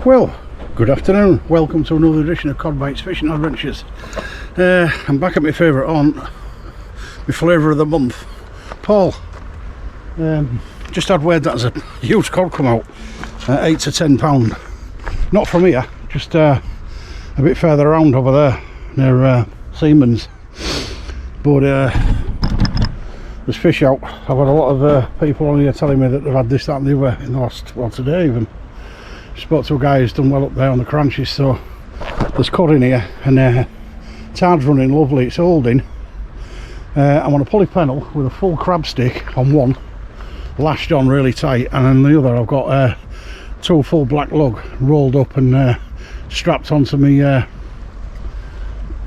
Well, good afternoon, welcome to another edition of COD Bites Fishing Adventures. I'm back at my favourite haunt, my flavour of the month, Paull. Just had word that there's a huge cod come out, 8 to 10 pound. Not from here, just a bit further around over there, near Seaman's. But there's fish out. I've had a lot of people on here telling me that they've had this, that and the other in the last, well, today even. Spoke to a guy who's done well up there on the cranches, so there's cod in here, and tide's running lovely, it's holding. I'm on a pulley pennel with a full crab stick on one, lashed on really tight, and on the other I've got two full black lug rolled up and strapped onto me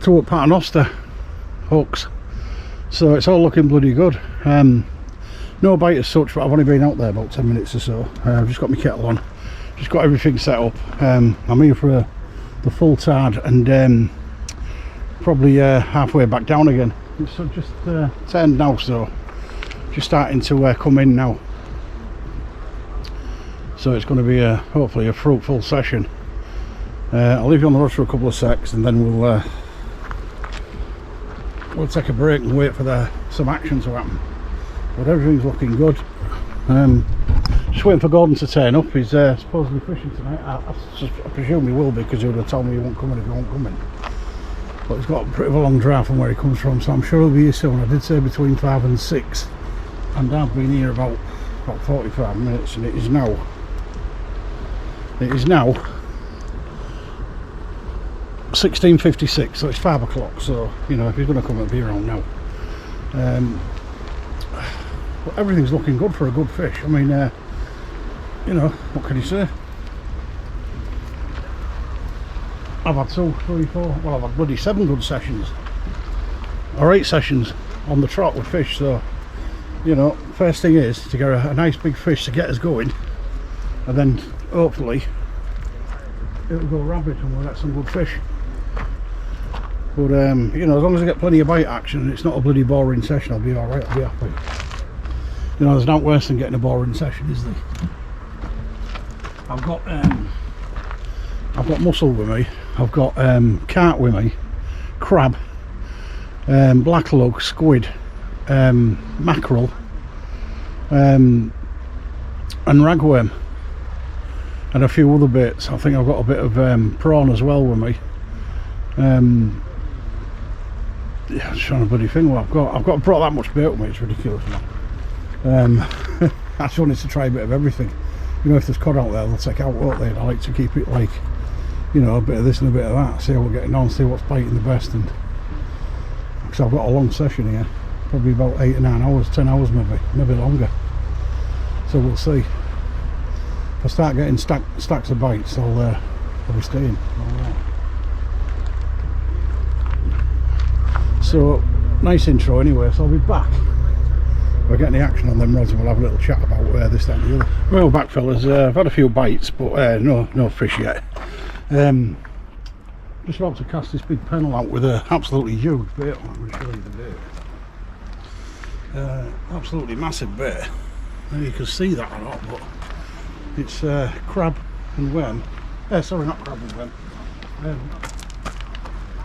two paternoster hooks. So it's all looking bloody good. No bite as such, but I've only been out there about 10 minutes or so. I've just got my kettle on, just got everything set up. I'm here for the full tide and probably halfway back down again. It's just turned now, so just starting to come in now. So it's going to be hopefully a fruitful session. I'll leave you on the rod for a couple of secs, and then we'll take a break and wait for some action to happen. But everything's looking good. Just waiting for Gordon to turn up. He's supposedly fishing tonight. I presume he will be, because he would have told me he won't come in if he won't come in. But he's got a pretty long drive from where he comes from, so I'm sure he'll be here soon. I did say between 5 and 6, and I've been here about 45 minutes, and it is now 16:56, so it's 5 o'clock. So you know, if he's going to come, it'll be around now. But everything's looking good for a good fish. I mean, you know, what can you say? I've had 2, 3, 4, well, I've had bloody 7 good sessions, or 8 sessions on the trot with fish. So you know, first thing is to get a nice big fish to get us going, and then hopefully it'll go rabbit and we'll get some good fish. But you know, as long as I get plenty of bite action and it's not a bloody boring session, I'll be alright, I'll be happy. You know, there's not worse than getting a boring session, is there? I've got mussel with me, I've got carp with me, crab, black lug, squid, mackerel, and ragworm, and a few other bits. I think I've got a bit of prawn as well with me. Yeah, I'm just trying to bloody think what I've got brought that much bait with me, it's ridiculous, man. I just wanted to try a bit of everything. You know, if there's cod out there, they'll take out, won't they? And I like to keep it like, you know, a bit of this and a bit of that, see how we're getting on, see what's biting the best. And because I've got a long session here, probably about 8 or 9 hours, 10 hours maybe longer. So we'll see. If I start getting stacks of bites, I'll be staying. Alright. So nice intro anyway, so I'll be back. We're getting the action on them rods, and we'll have a little chat about this, that and the other. Well, back fellas, I've had a few bites, but no fish yet. Just about to cast this big pennel out with an absolutely huge bait. I'm going to show you the bait. Absolutely massive bait. Now you can see that or not, but it's crab and worm. Sorry, not crab and worm.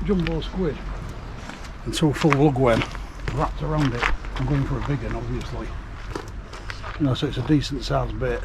Jumbo squid and 2 full lugworm wrapped around it. I'm going for a big one, obviously. You know, so it's a decent sized bait.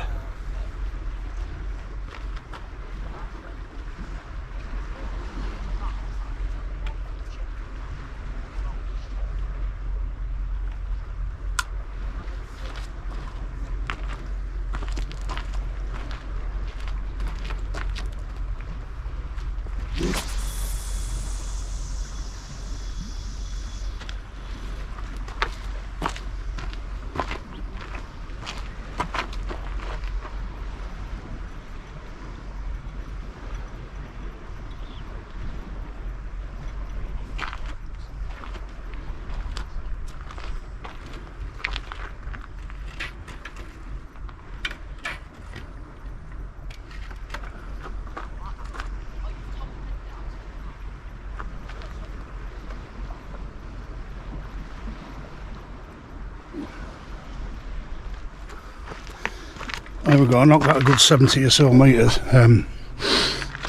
There we go, I knocked that a good 70 or so metres.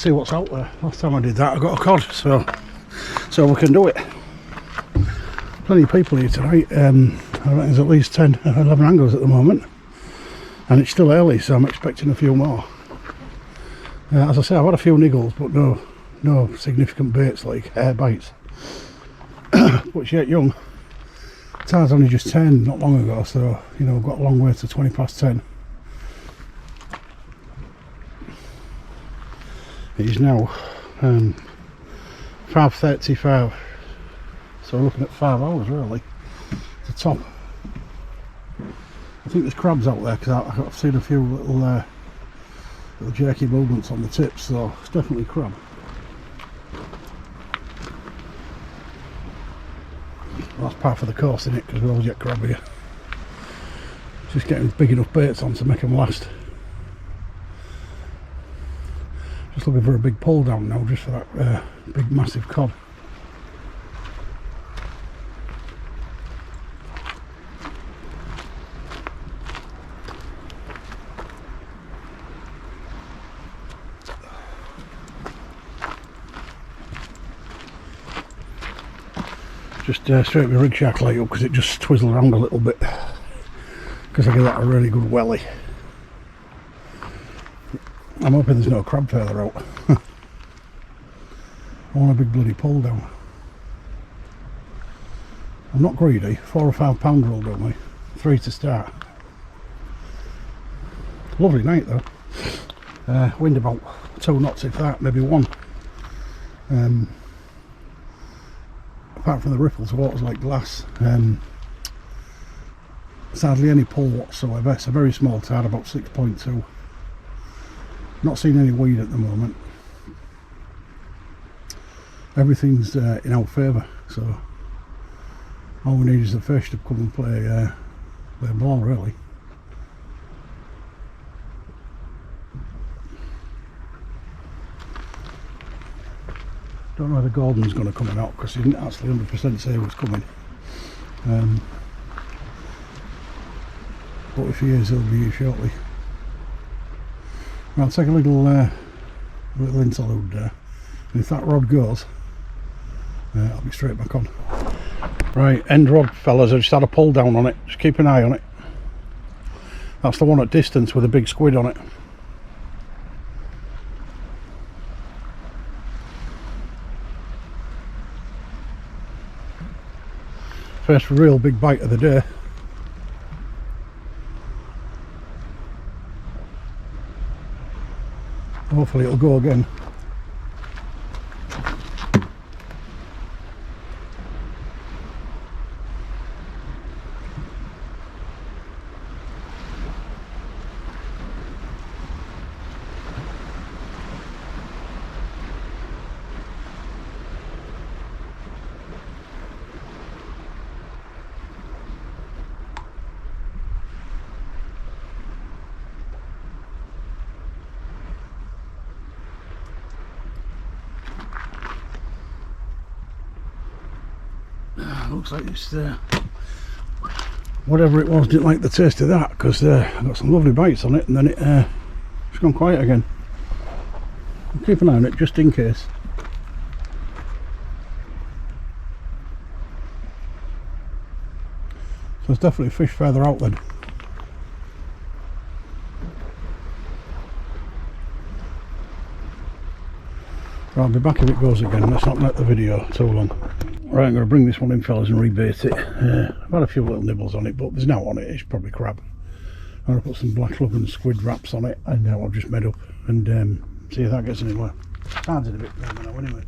see what's out there. Last time I did that I got a cod, so we can do it. Plenty of people here tonight. I reckon there's at least 10, 11 anglers at the moment, and it's still early, so I'm expecting a few more. As I say, I've had a few niggles, but no significant baits like hair bites. But yet young. Tide's only just 10 not long ago, so you know, I've got a long way to 20 past 10. It is now 5:35, so we're looking at 5 hours really to top. I think there's crabs out there because I've seen a few little jerky movements on the tips, so it's definitely crab. Well, that's part of the course, isn't it? Because we always get crab here. Just getting big enough baits on to make them last. Just looking for a big pull down now, just for that big massive cod. Just straight my rig shack light up because it just twizzled around a little bit, because I give that a really good welly. I'm hoping there's no crab further out. I want a big bloody pull down. I'm not greedy, 4 or 5 pounder will do me. 3 to start. Lovely night though. Wind about 2 knots if that, maybe 1. Apart from the ripples, the water's like glass. There's hardly any pull whatsoever. It's a very small tide, about 6.2. Not seeing any weed at the moment. Everything's in our favour, so all we need is the fish to come and play ball really. Don't know whether Gordon's going to come or not, because he didn't actually 100% say he was coming. But if he is, he'll be here shortly. I'll take a little interlude there, and if that rod goes, I'll be straight back on. Right, end rod fellas, I just had a pull down on it, just keep an eye on it. That's the one at distance with a big squid on it. First real big bite of the day. Hopefully it'll go again. Looks like it's whatever it was didn't like the taste of that, because I got some lovely bites on it and then it's gone quiet again. I'll keep an eye on it just in case. So there's definitely fish further out then. Right, I'll be back if it goes again. Let's not let the video too long. Right, I'm going to bring this one in fellas and rebait it. I've had a few little nibbles on it, but there's no on it, it's probably crab. I'm going to put some black lug and squid wraps on it, and now I've just made up, and see if that gets anywhere. Tide's in a bit warmer now anyway.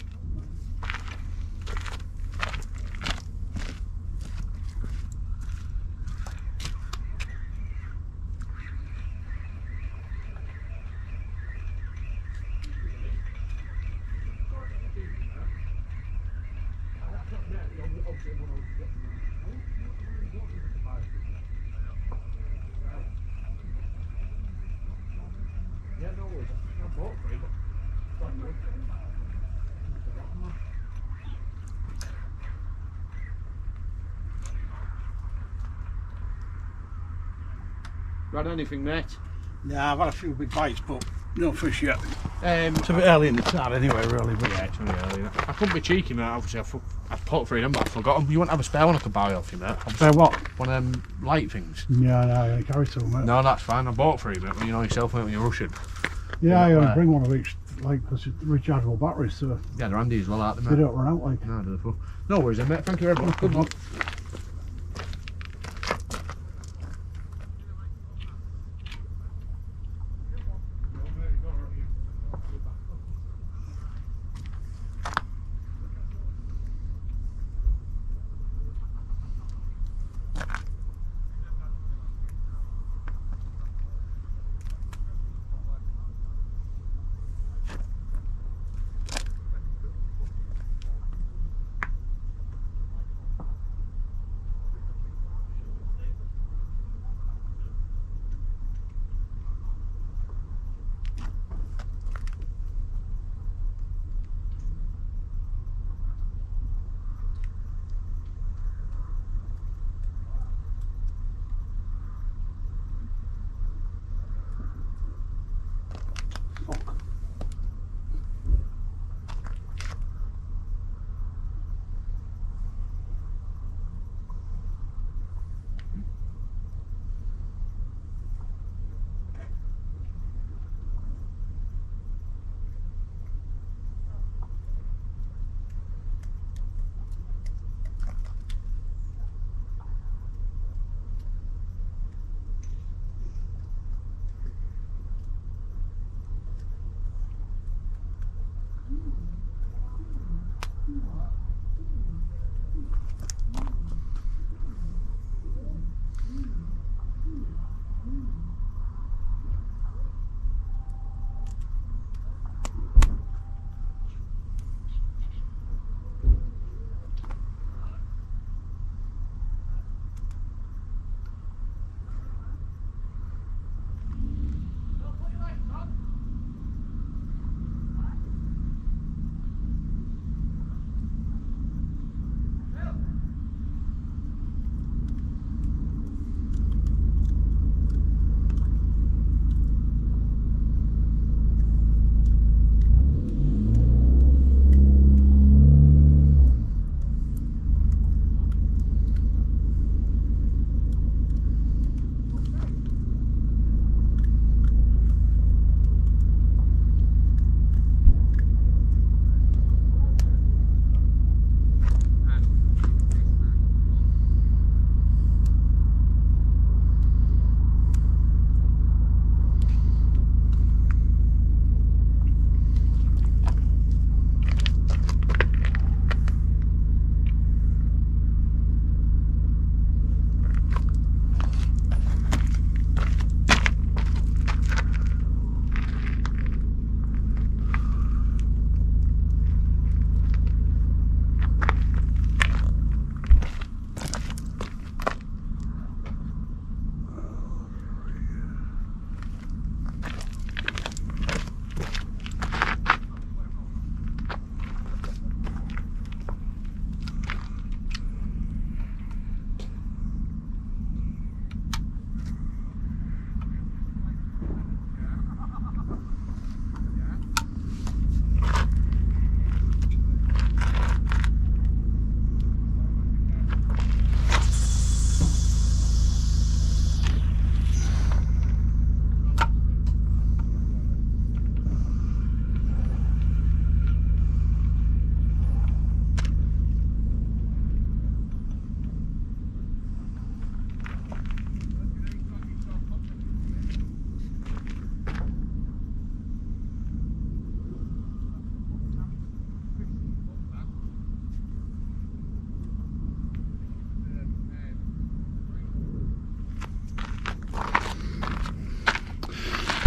Got anything, mate? Yeah, I've had a few big bites, but No fish yet. It's a bit early in the tide anyway, really. But yeah, it's really early. I couldn't be cheeky, mate. Obviously, I put 3 in, but I forgot them. You wouldn't have a spare one I could buy off you, mate. Spare what? One of them light things. Yeah, no, I'm going to carry two, mate. No, that's fine. I bought 3, mate. You know yourself, mate, when you're rushing. Yeah, I only bring one of each, like, because it's rechargeable batteries, so. Yeah, they're handy as well, aren't they, mate? They don't run out, like. No, they're full. No worries, then, mate. Thank you very much. Good luck.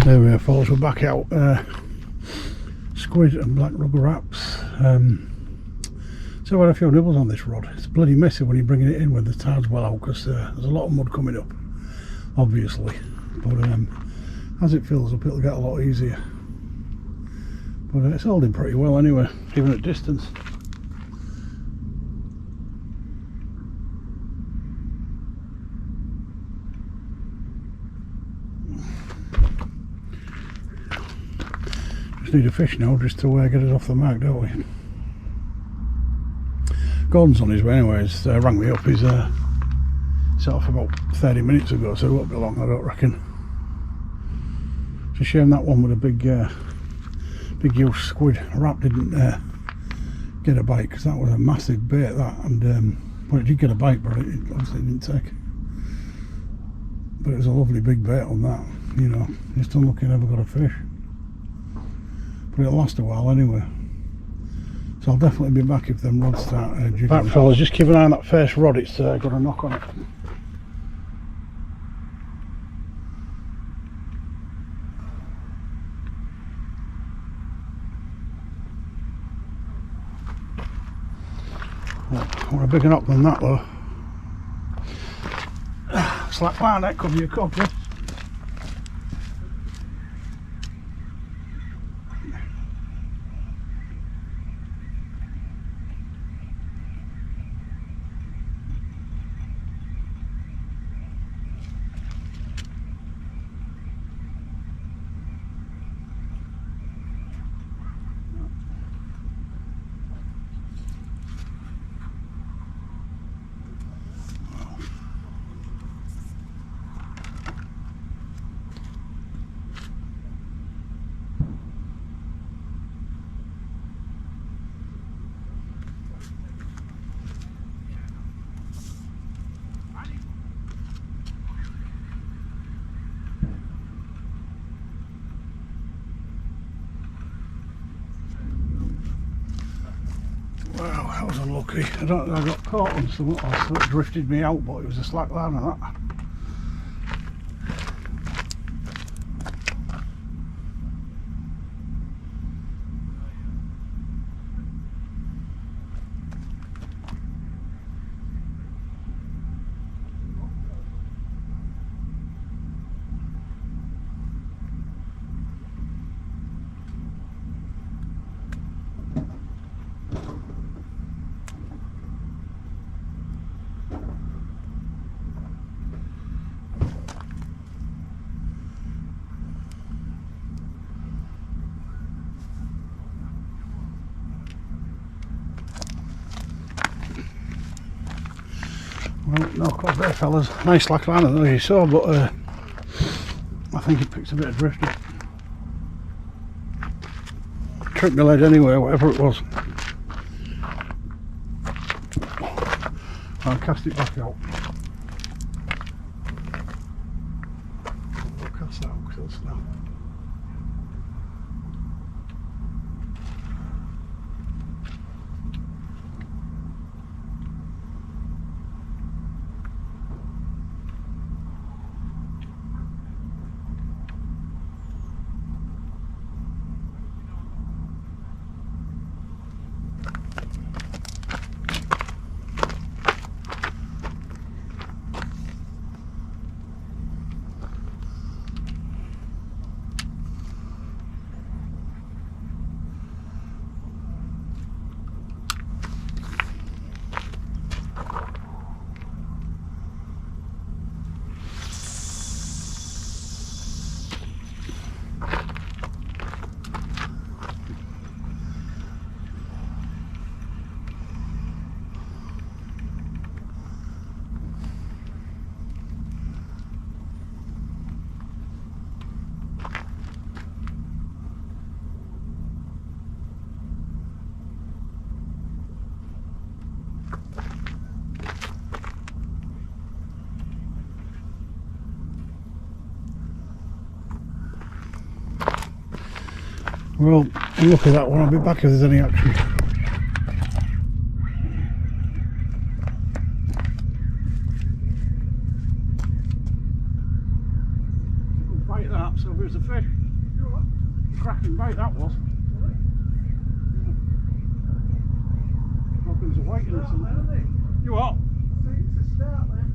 There we are, folks, we're back out. Squid and black rubber wraps. So I had a few nibbles on this rod. It's bloody messy when you're bringing it in when the tide's well out, because there's a lot of mud coming up, obviously. But as it fills up, it'll get a lot easier. But it's holding pretty well anyway, even at distance. Just need a fish now just to get us off the mark, don't we? Gordon's on his way anyway. He's rang me up. He's set off about 30 minutes ago, so it won't be long, I don't reckon. It's a shame that one with a big huge squid rat didn't get a bite, because that was a massive bait, that. And well, it did get a bite, but it obviously didn't take. But it was a lovely big bait on that, you know. Just unlucky I never got a fish. But it'll last a while anyway. So I'll definitely be back if them rods start jigging. Right fellas, just keep an eye on that first rod, it's got a knock on it. What a bigger knock than that though. Slack line, that could be a cod, yeah? Wow, that was unlucky. I got caught on something else that drifted me out, but it was a slack line of that. Well, no cod there fellas. Nice slack line as you saw, but I think it picked a bit of drifting. Tripped my lead anyway, whatever it was. I'll cast it back out. I'll cast that out because it'll snap. Well, look at that one. I'll be back if there's any action. Bite that, so there's a fish. Cracking bite that was. Nothing's waiting or something. You what? It's a start there.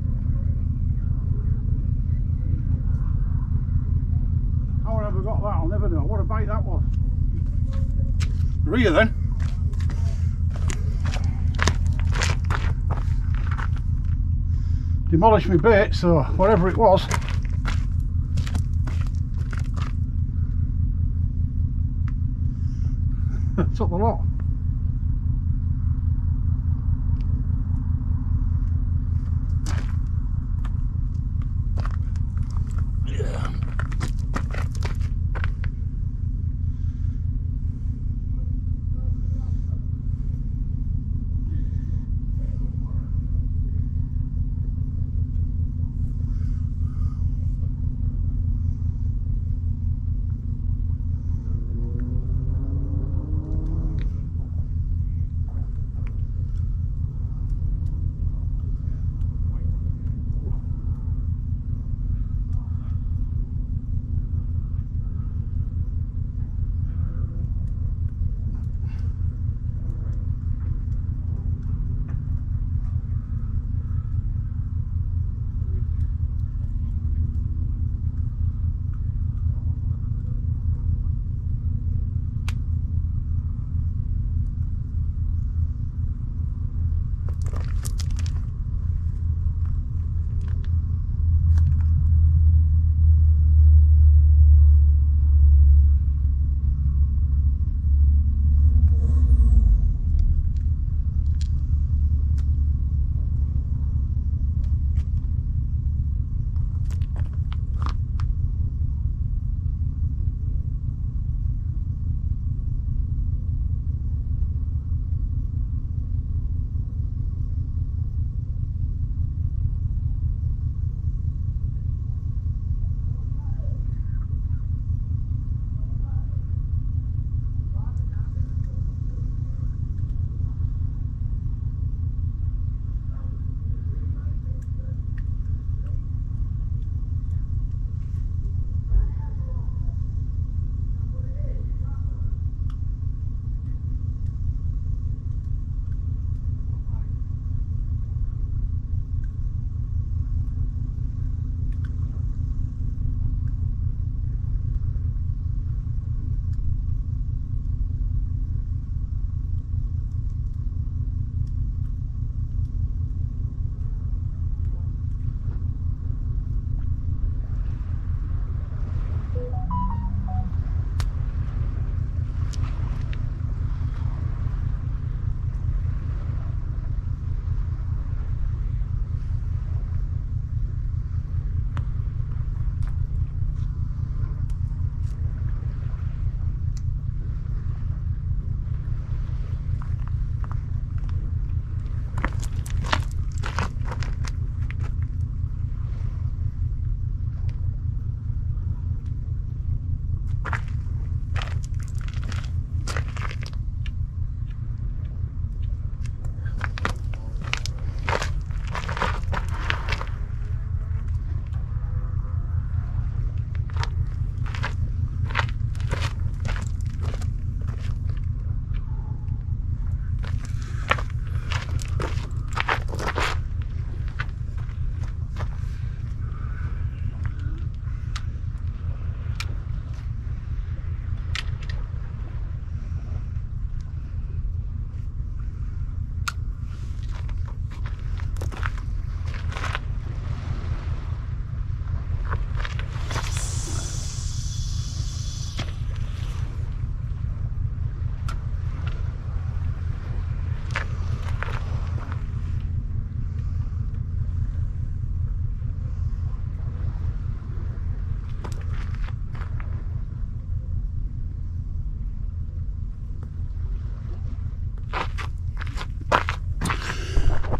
How I ever got that, I'll never know. What a bite that was. Rear then. Demolished my bait, so whatever it was. took the lot. Yeah.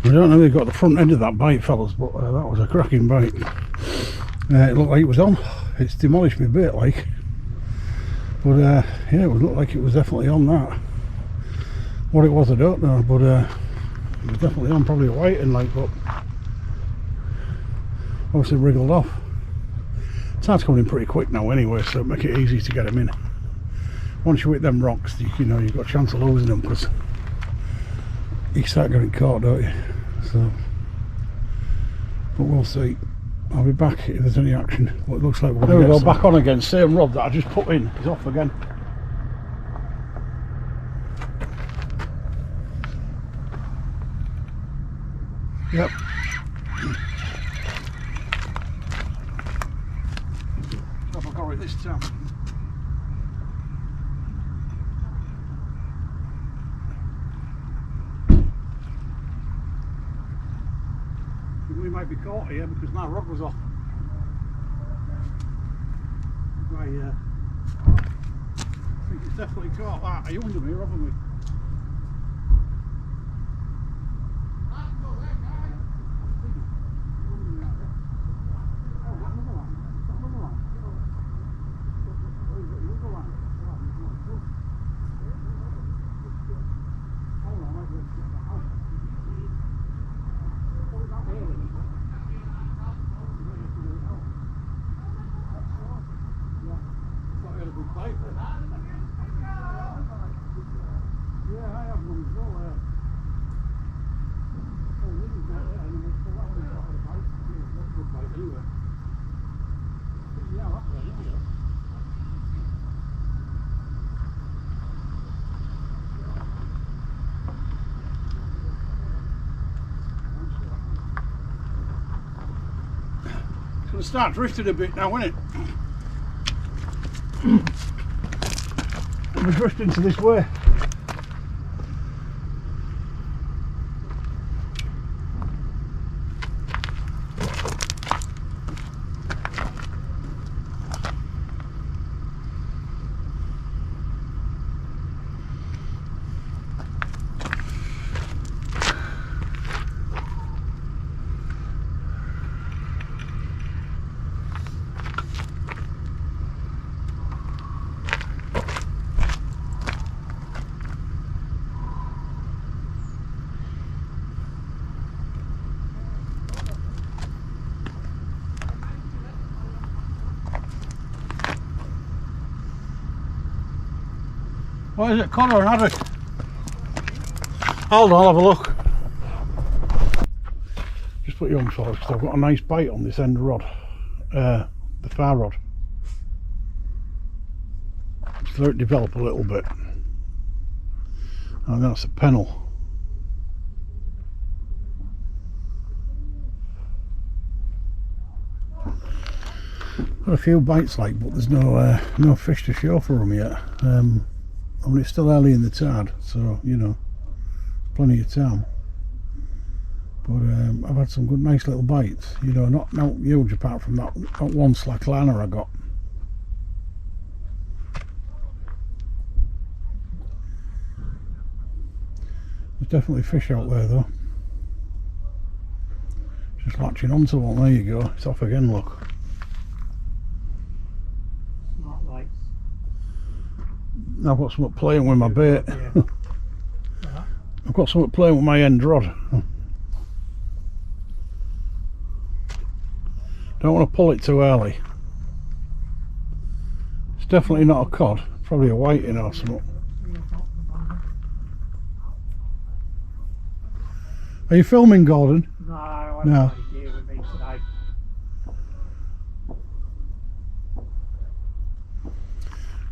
I don't know if they got the front end of that bite, fellas, but that was a cracking bite. It looked like it was on. It's demolished me a bit, like. But yeah, it would look like it was definitely on that. What it was, I don't know, but it was definitely on, probably a white and like, but obviously wriggled off. Tide's coming in pretty quick now anyway, so it'll make it easy to get them in. Once you hit them rocks, you know, you've got a chance of losing them because you start getting caught, don't you? So, but we'll see. I'll be back if there's any action. What it looks like we're going to go back on again. Same rod that I just put in is off again. Yep. Have I got it this time? might be caught here because my rod was off. I think it's definitely caught that. Are you under me or over me? It's going to start drifting a bit now, isn't it? We're drifting to this way. What is it, cod or an haddock? Hold on, I'll have a look. Just put you on forward because I've got a nice bite on this end rod, the far rod. Just let it develop a little bit. And that's a pennel. Got a few bites like, but there's no fish to show for them yet. I mean, it's still early in the tide, so you know, plenty of time. But I've had some good, nice little bites. You know, not huge apart from that one slack liner I got. There's definitely fish out there though. Just latching onto one. There you go. It's off again. Look. I've got something playing with my bait. Yeah. I've got something playing with my end rod. Don't want to pull it too early. It's definitely not a cod, probably a whiting or something. Are you filming, Gordon? No, I No. haven't got gear with me today.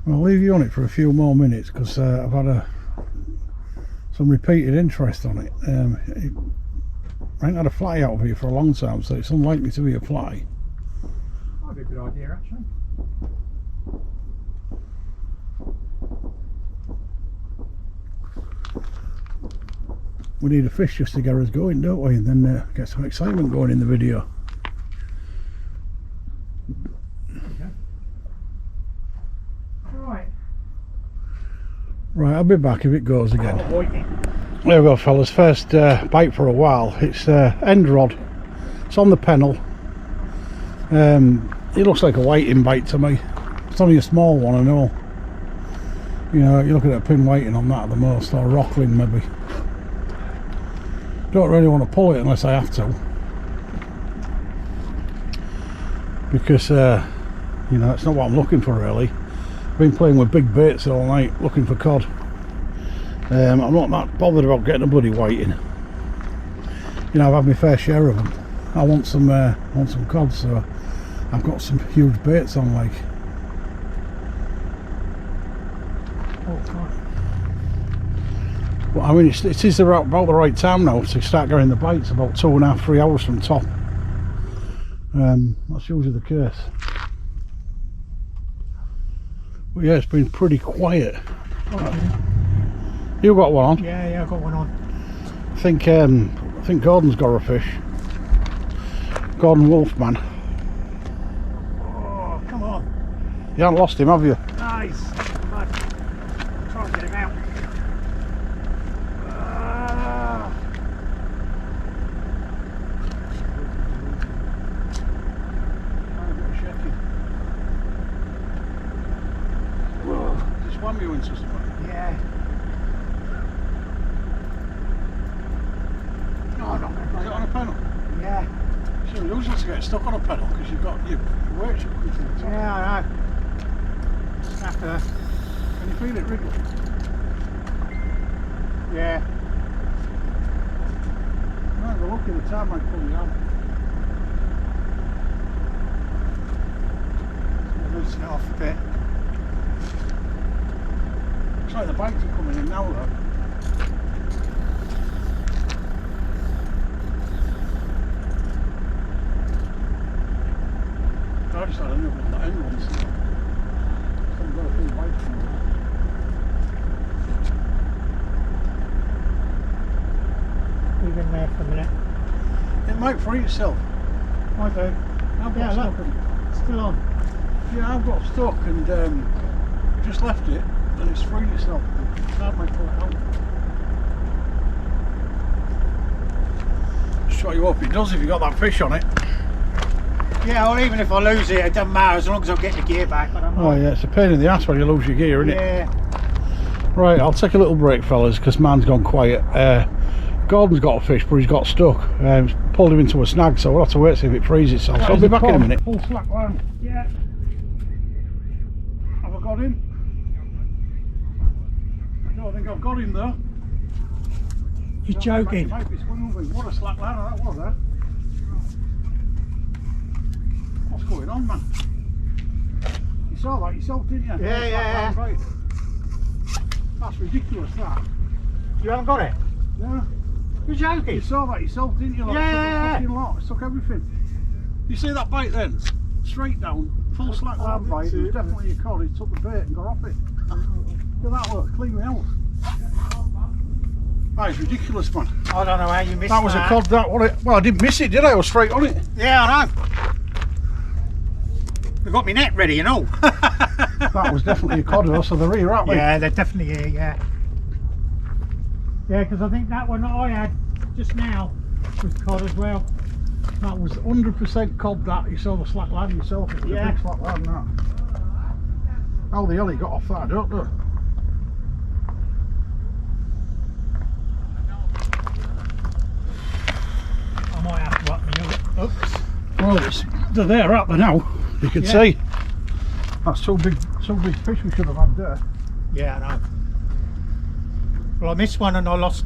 I'll leave you on it for a few more minutes because I've had some repeated interest on it. I ain't had a fly out of here for a long time, so it's unlikely to be a fly. Might be a good idea actually. We need a fish just to get us going, don't we? And then get some excitement going in the video. Right, I'll be back if it goes again. There we go, fellas. First bite for a while. It's end rod. It's on the pennel. It looks like a whiting bite to me. It's only a small one, I know. You know, you're looking at a pin whiting on that at the most, or a rockling maybe. Don't really want to pull it unless I have to, because you know, it's not what I'm looking for really. I've been playing with big baits all night looking for cod. I'm not that bothered about getting a bloody whiting. You know, I've had my fair share of them. I want some cod, so I've got some huge baits on, like. But I mean, it is about the right time now to start getting the bites. About 2.5 3 hours from top. That's usually the case. But yeah, it's been pretty quiet. You got one on? Yeah, I got one on. I think Gordon's got a fish. Gordon Wolfman. Oh, come on. You haven't lost him, have you? Nice. Come on. Try and get him out. Swam you into something? Yeah. Oh, no. Is it on a pedal? Yeah. It's unusual to get stuck on a pedal because you've got your weight should come to the top. Yeah, I know. Snapper. Can you feel it wriggle? Yeah. Right, we're looking at the time might pull you out. Loosen it off a bit. Looks like the bites are coming in now though. I just had a new one, that end one, so I've got a few bites from it. Leave him there for a minute. It might free itself. I do. I've got Yeah, stuck look. and, Still on. yeah, I've got stuck and just left it and it's freed itself. The card might pull it out. Just what you hope it does if you got that fish on it. Yeah, well, even if I lose it, it doesn't matter as long as I get the gear back. I don't Oh mind. yeah, it's a pain in the ass when you lose your gear, isn't it? Yeah. Right, I'll take a little break, fellas, because man's gone quiet. Gordon's got a fish, but he's got stuck. Pulled him into a snag, so we'll have to wait to see if it frees itself. So I'll be back in a minute. Full slack line. Yeah. Have I got him? I don't think I've got him though. You're joking. Might be moving. What a slack line that was, eh? What's going on, man? You saw that yourself, didn't you? Yeah, yeah. Right. That's ridiculous, that. You haven't got it? Yeah. You're joking. You saw that yourself, didn't you? Like, Yeah. It took a fucking lot. It took everything. You see that bite then? Straight down, full slack line bite. It was definitely a cod. He took the bait and got off it. Look at that, look. Clean me out. That is ridiculous, man. I don't know how you missed That was a cod, that was it. Well, I didn't miss it, did I? I was straight on it. Yeah, I know. They've got my net ready and all. That was definitely a cod, though, so they're here, aren't they? Yeah, they're definitely here, yeah. Yeah, because I think that one that I had just now was cod as well. That was 100% cod, that. You saw the slack line yourself. It was Yeah. a big slack line, that. How the hell he got off that, I don't know. I might have to up my hooks. Well, they're there, aren't they now? You can Yeah. see. That's two big fish we should have had there. Yeah, I know. Well, I missed one and I lost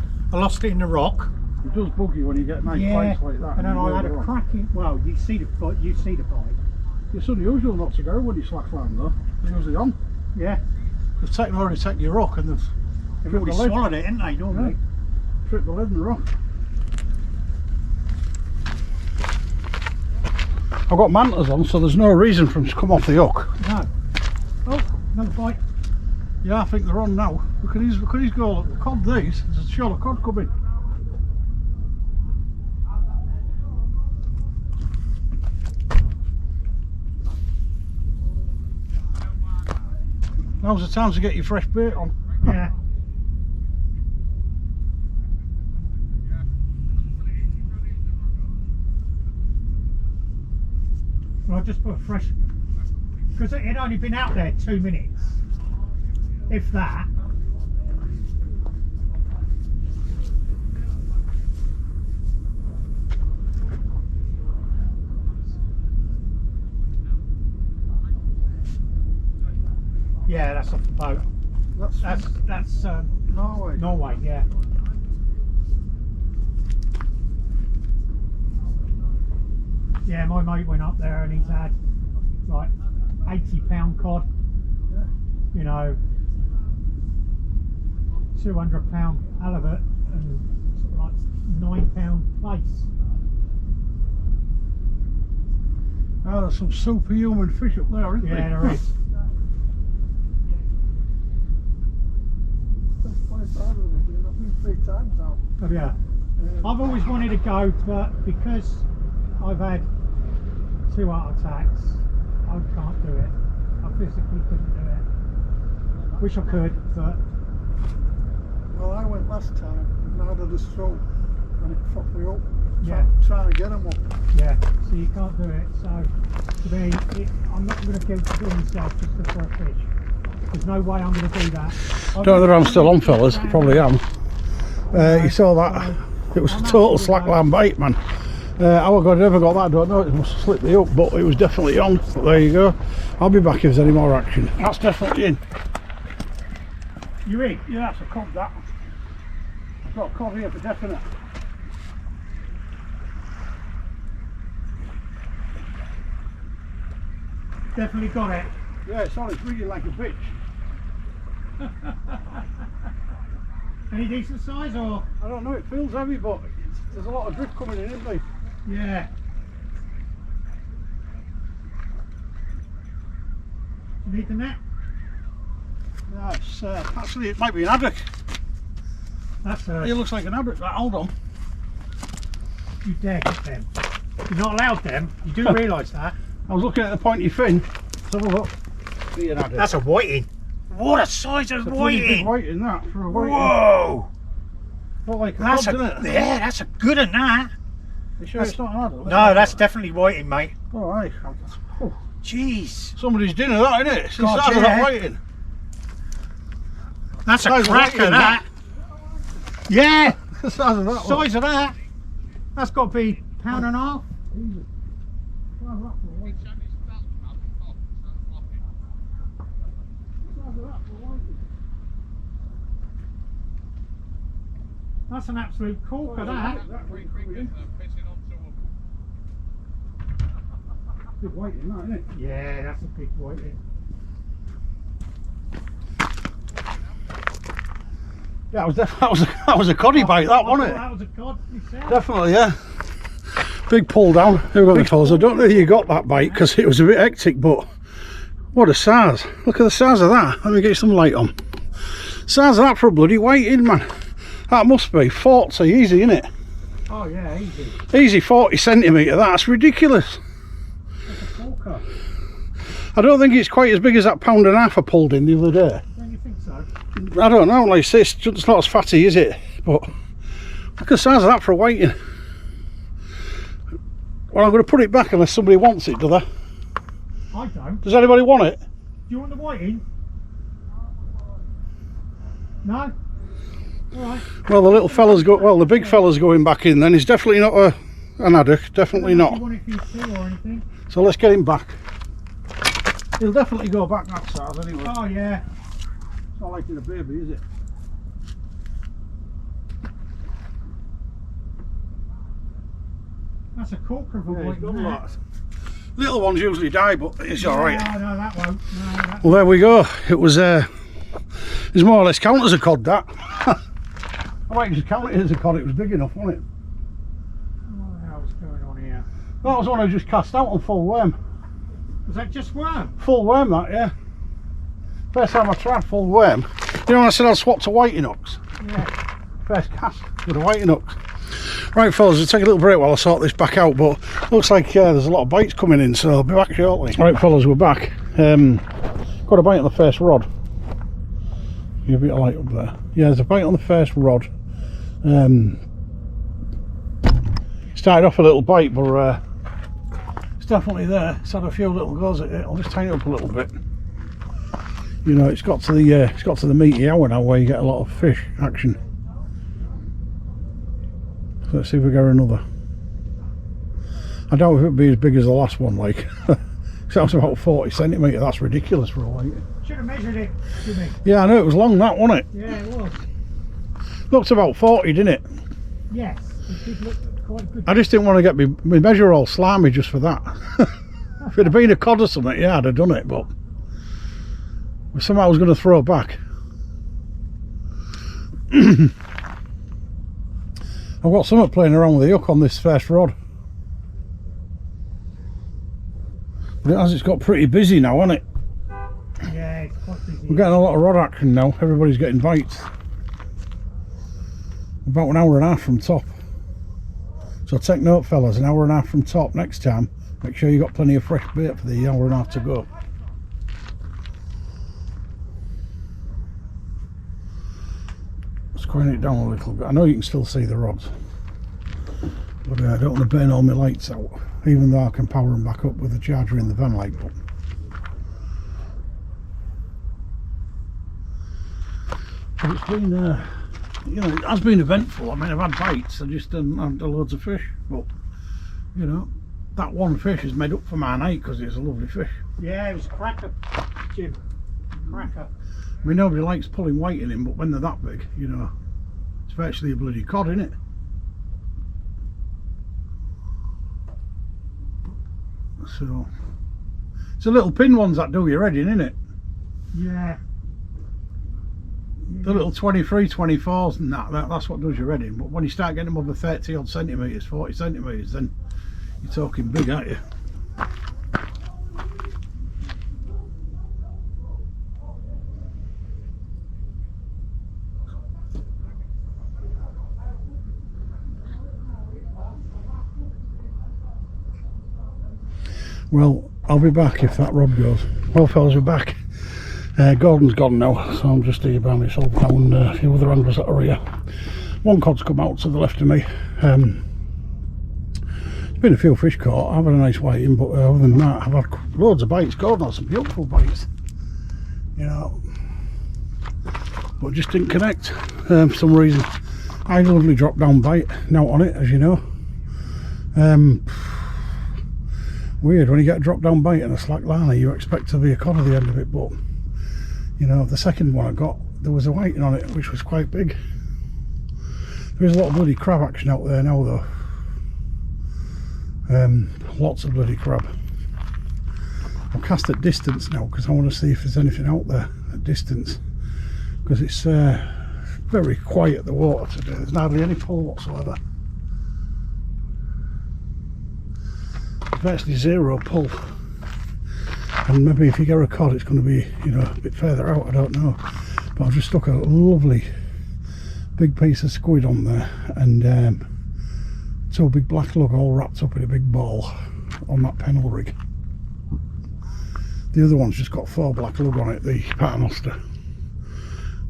it in the rock. It does bug you when you get nice bites like that. and then you I had go a wrong. cracking. Well, you see the bite. It's unusual not to go when you slack line though. They're usually on. Yeah, They've already taken your rock and they've they've tripped already the lid. swallowed it, haven't they? Normally. Yeah. Tripped the lid and the rock. I've got mantas on, so there's no reason for them to come off the hook. No. Oh, another bite. Yeah, I think they're on now. Look at his goal. The cod these. There's a shoal of cod coming. Now's the time to get your fresh bait on. Yeah. Well, I just put a fresh, because it had only been out there 2 minutes, if that. Yeah, that's off the boat. That's Norway. Norway, yeah. Yeah, my mate went up there and he's had like 80-pound cod, you know, 200-pound halibut and sort of like 9-pound plaice. Oh, there's some superhuman fish up there, isn't there? Yeah, there is. I've been 3 times now. Oh, yeah. I've always wanted to go, but because I've had 2 heart attacks. I can't do it. I physically couldn't do it. Wish I could, but Well, I went last time and I had a stroke and it fucked me up. yeah, Trying to get them up. yeah. So you can't do it. So to me, I'm not going to kill myself just for a fish. There's no way I'm going to do that. Don't know whether I'm still on, fellas. Probably am. You saw that? It was a total slackline bait, man. How I ever got that, I don't know. It must have slipped me up, but it was definitely on. But there you go. I'll be back if there's any more action. That's definitely in. You in? Yeah, that's a cod, that. I've got a cod here for definite. Definitely got it. Yeah, it's on. It's reading like a bitch. Any decent size or? I don't know. It feels heavy, but there's a lot of drift coming in, isn't there? Yeah. You need the net? Yeah, it's, actually, it might be an haddock. That's It looks like an haddock. That. Hold on. You dare get them. You're not allowed them. You do realise that. I was looking at the pointy fin. Let's have a look. See an haddock. That's a whiting. What a size of It's a pretty big whiting! whiting, that, for a whiting. Whoa! Not like a That's cod, a, isn't it? yeah, that's a good one, that. You sure it's not an haddock? No, that's definitely whiting, mate. All right. Oh, Jeez. somebody's dinner, that, isn't it? It's the God, size of yeah. that whiting. That's a Size of cracker, whiting, that. Yeah, The size of that one. size of that. That's got to be £1.5. That's an absolute corker, that. Big whiting, that, isn't it? Yeah, that's a big whiting. Yeah, that was a coddy bite, that, wasn't it? That was a cod, you said. Definitely, yeah. Big pull down. Here we go, fellas. I don't know if you got that bite because it was a bit hectic, but what a size. Look at the size of that. Let me get some light on. Size of that for a bloody whiting, man. That must be 40 easy, isn't it? Oh yeah, easy. Easy 40 centimetre. That's ridiculous. That's a corker. I don't think it's quite as big as that £1.5 I pulled in the other day. Don't you think so? I don't know, like I say, it's not as fatty, is it? But look at the size of that for a whiting. Well, I'm going to put it back unless somebody wants it, do they? I don't. Does anybody want it? Do you want the whiting? No? Alright. Well, the little fella's the big fella's going back in then. He's definitely not an haddock, definitely Do not. you want it for your tea or anything? So let's get him back. He'll definitely go back that size anyway. Oh yeah. It's not like he's a baby, is it? That's a corker of a Yeah, he's whiting, done that. that. Little ones usually die, but it's alright. No, no, that won't. No, that Well, there we go. It was it's more or less count as a cod, that. I might just count it as a cod. It was big enough, wasn't it? What the hell's going on here? That was one I just cast out on full worm. Was that just worm? Full worm, that, yeah. First time I tried full worm. You know when I said I'd swap to whiting hooks? Yeah. First cast with a whiting hooks. Right, fellas, we'll take a little break while I sort this back out, but looks like there's a lot of bites coming in, so I'll be back shortly. Right, fellas, we're back. Got a bite on the first rod. Give a bit of light up there. Yeah, there's a bite on the first rod. Started off a little bite, but it's definitely there. It's had a few little goes at it. I'll just tighten it up a little bit. You know, it's got to the meaty hour now where you get a lot of fish action. So let's see if we get another. I doubt if it'd be as big as the last one, like. That was about 40 centimetre. That's ridiculous for a white. Should have measured it, shouldn't he? Yeah, I know, it was long, that, wasn't it? Yeah, it was. Looked about 40, didn't it? Yes, it did look quite good. I just didn't want to get my measure all slimy just for that. If it had been a cod or something, yeah, I'd have done it, but somehow I was going to throw back. I've got something playing around with the hook on this first rod. But it's got pretty busy now, hasn't it? Yeah, it's quite busy. We're getting a lot of rod action now. Everybody's getting bites. About an hour and a half from top. So take note, fellas, an hour and a half from top next time. Make sure you got plenty of fresh bait for the hour and a half to go. Squaring it down a little bit. I know you can still see the rods, but I don't want to burn all my lights out, even though I can power them back up with the charger in the van light. But it's been, you know, it has been eventful. I mean, I've had bites, I just haven't had loads of fish, but you know, that one fish has made up for my night because it's a lovely fish. Yeah, it was a cracker, Jim. Cracker. I mean, nobody likes pulling weight in him, but when they're that big, you know, it's virtually a bloody cod, isn't it? So, it's the little pin ones that do your head in, isn't it? Yeah. The little 23, 24s and that's what does your head in. But when you start getting them over 30 odd centimetres, 40 centimetres, then you're talking big, aren't you? Well, I'll be back if that rod goes. Well, fellas, we're back. Gordon's gone now, so I'm just here by myself now, and a few other anglers that are here. One cod's come out to the left of me. There's been a few fish caught. I've had a nice whiting, but other than that, I've had loads of bites. Gordon had some beautiful bites, you know, but just didn't connect for some reason. I had a lovely drop down bite now on it, as you know. Weird when you get a drop down bite and a slack liner, you expect to be a cod at the end of it, but you know, the second one I got, there was a whiting on it which was quite big. There is a lot of bloody crab action out there now though. Lots of bloody crab. I'll cast at distance now because I want to see if there's anything out there at distance, because it's very quiet, the water today. There's hardly any pull whatsoever. Virtually zero pull, and maybe if you get a cod it's going to be, you know, a bit further out, I don't know. But I've just stuck a lovely big piece of squid on there, and two big black lug all wrapped up in a big ball on that pennel rig. The other one's just got 4 black lug on it, the paternoster,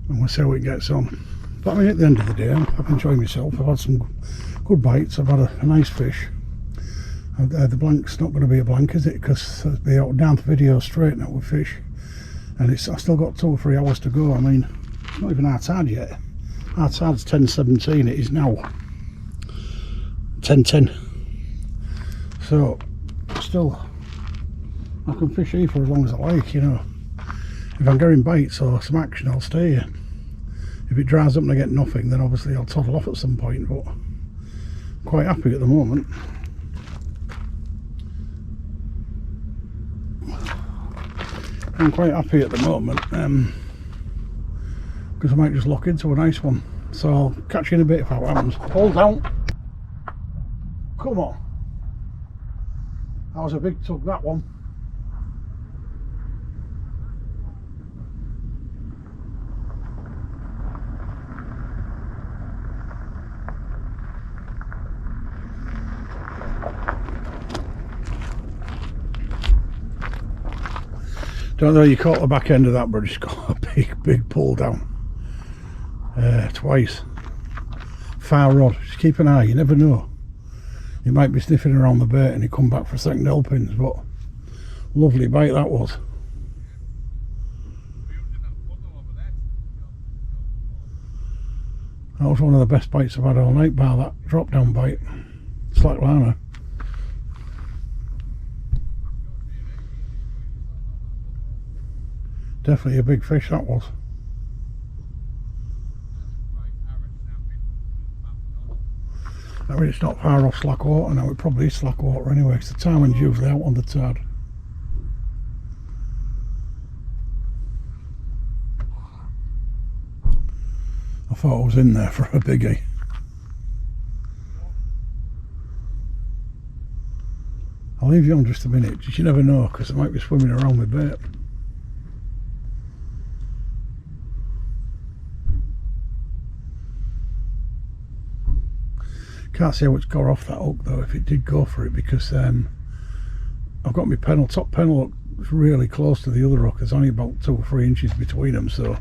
and we'll see how it gets on. But I mean, at the end of the day, I've enjoyed myself. I've had some good bites, I've had a nice fish. The blank's not going to be a blank, is it? Because the down video straight now with fish, and I've still got 2 or 3 hours to go. I mean, it's not even our tide yet. Our tide's 10:17. It is now 10:10. So still, I can fish here for as long as I like. You know, if I'm getting bites or some action, I'll stay here. If it dries up and I get nothing, then obviously I'll toddle off at some point. But I'm quite happy at the moment. I'm quite happy at the moment because I might just lock into a nice one. So I'll catch you in a bit if that happens. Hold down. Come on. That was a big tug, that one. Don't know, you caught the back end of that, but it's got a big pull down. Twice. Far rod. Just keep an eye, you never know. You might be sniffing around the bait and you come back for second helpings, but lovely bite that was. That was one of the best bites I've had all night, bar that drop down bite. Slack liner. Definitely a big fish that was. I mean, it's not far off slack water now. It probably is slack water anyway, because the timing's usually out on the tide. I thought I was in there for a biggie. I'll leave you on just a minute, because you never know, because I might be swimming around with bait. Can't see how it's got off that hook though, if it did go for it, because I've got my pennel, top pennel really close to the other rock. There's only about 2 or 3 inches between them, so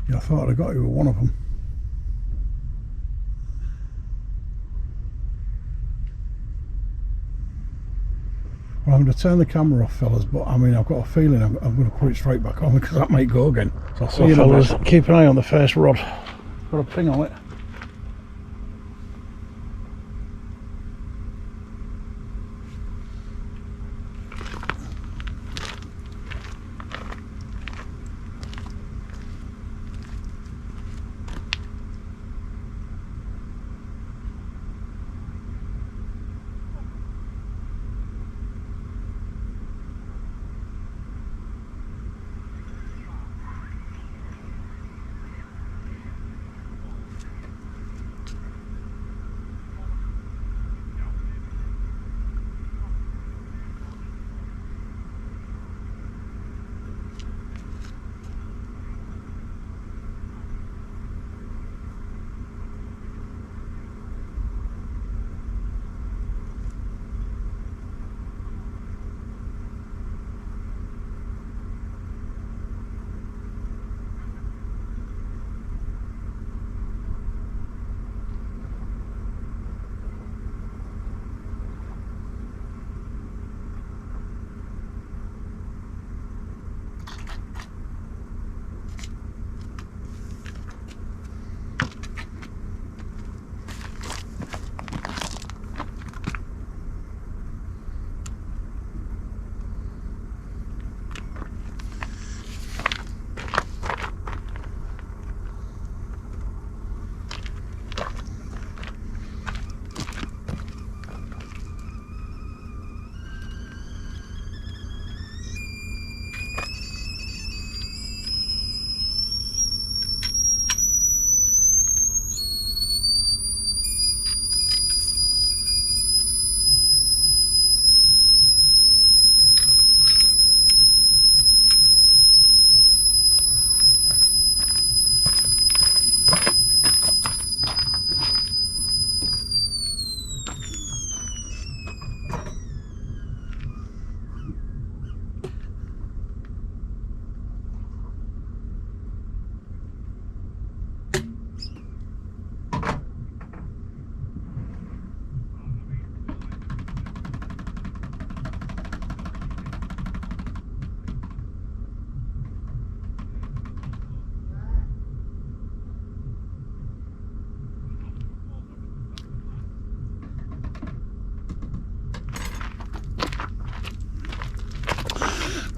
yeah, I thought I got you with one of them. Well, I'm going to turn the camera off, fellas, but I mean, I've got a feeling I'm going to put it straight back on because that might go again. So I'll see you, fellas. Keep an eye on the first rod. Got a ping on it.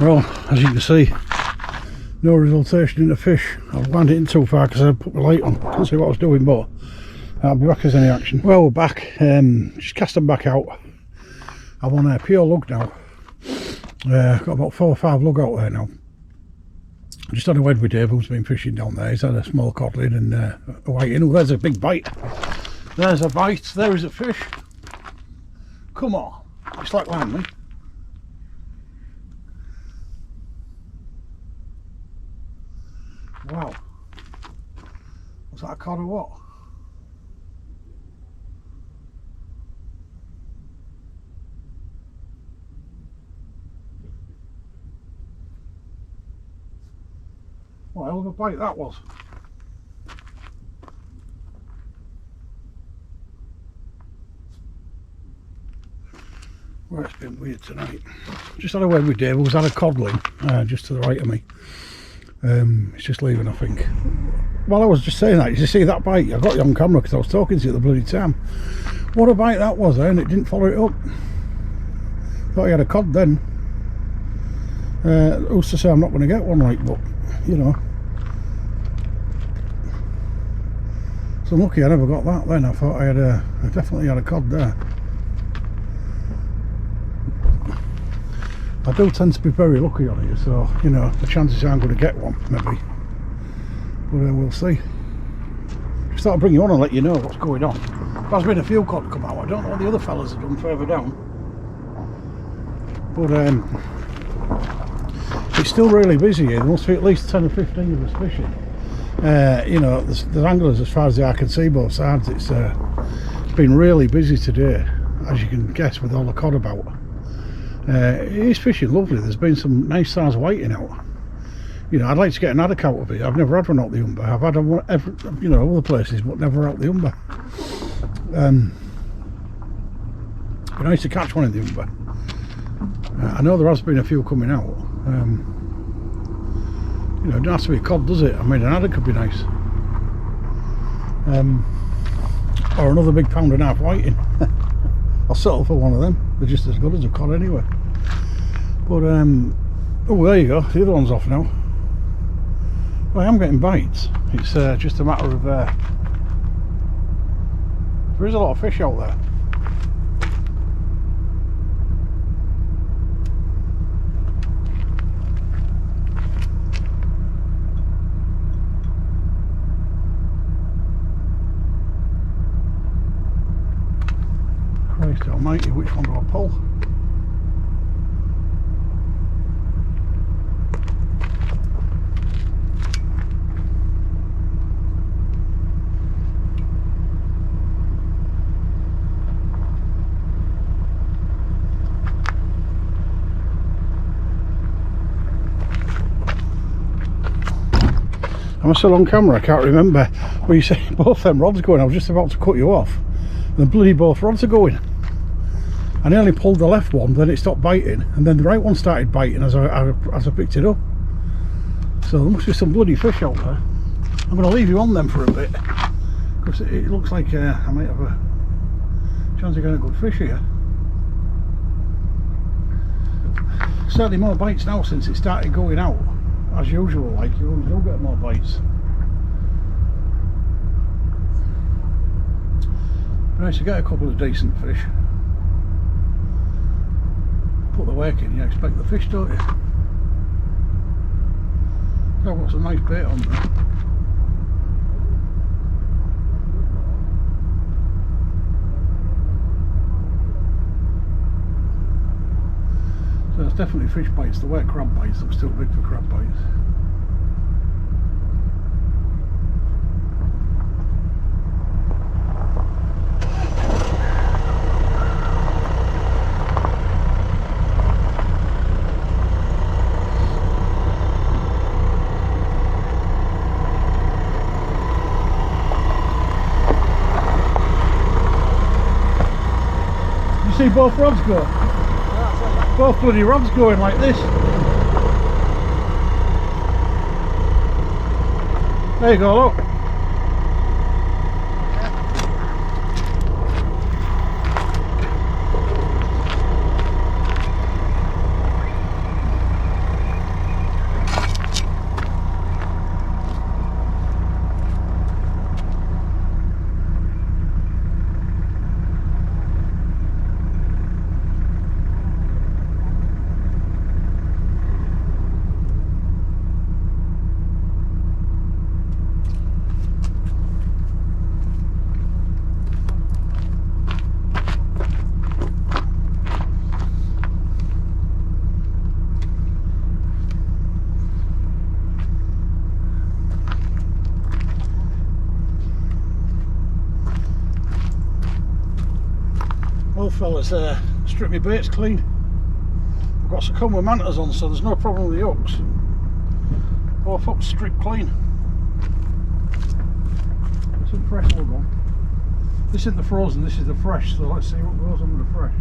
Well, as you can see, no resultation in the fish. I've wound it in too far because I put the light on. Couldn't see what I was doing, but I'll be back if there's any action. Well, we're back. Just cast them back out. I'm on a pure lug now. Got about 4 or 5 lug out there now. I just had a wed with Dave, who's been fishing down there. He's had a small codlin and a whiting. Oh, there's a big bite. There's a bite. There is a fish. Come on. It's like lamb, Wow. Was that a cod or what? What a hell of a bite that was. Well, it's been weird tonight. Just had a word with Dave, who's had a codling just to the right of me. It's just leaving, I think. Well, I was just saying that, you see that bite? I got you on camera because I was talking to you at the bloody time. What a bite that was, and it didn't follow it up. Thought he had a cod then. Who's to say I'm not going to get one, like, but you know. So lucky I never got that then. I thought I definitely had a cod there. I do tend to be very lucky on it, so you know the chances are I'm going to get one, maybe. But we'll see. Just thought I'd bring you on and let you know what's going on. There's been a few cod come out. I don't know what the other fellas have done further down, but it's still really busy here. There must be at least 10 or 15 of us fishing. You know, there's anglers as far as the eye can see both sides. It's been really busy today, as you can guess, with all the cod about. It is fishing lovely. There's been some nice size whiting out. You know, I'd like to get an haddock out of it. I've never had one out the Humber. I've had one, you know, other places, but never out the Humber. It'd be nice to catch one in the Humber. I know there has been a few coming out. You know, it doesn't have to be a cod, does it? I mean, an haddock could be nice. Or another big £1.5 whiting. I'll settle for one of them. They're just as good as a cod anyway. But oh, there you go. The other one's off now. Well, I am getting bites. It's just a matter of there is a lot of fish out there. Christ almighty, which one do I pull? I'm still on camera, I can't remember. Well, you say both them rods going, I was just about to cut you off. And bloody both rods are going. I nearly pulled the left one, then it stopped biting, and then the right one started biting as I picked it up. So there must be some bloody fish out there. I'm going to leave you on them for a bit, because it looks like I might have a chance of getting a good fish here. Certainly more bites now since it started going out. As usual, like, you always do get more bites. Nice to get a couple of decent fish. Put the work in, you expect the fish, don't you? So I've got some nice bait on there. So it's definitely fish bites. The wet crab bites look still big for crab bites. You see both rods go? Both bloody rods going like this. There you go, look. Well fellas, strip my baits clean. I've got some comb with mantas on, so there's no problem with the hooks. Both hooks stripped clean. Some fresh lug on. This isn't the frozen, this is the fresh, so let's see what goes on with the fresh.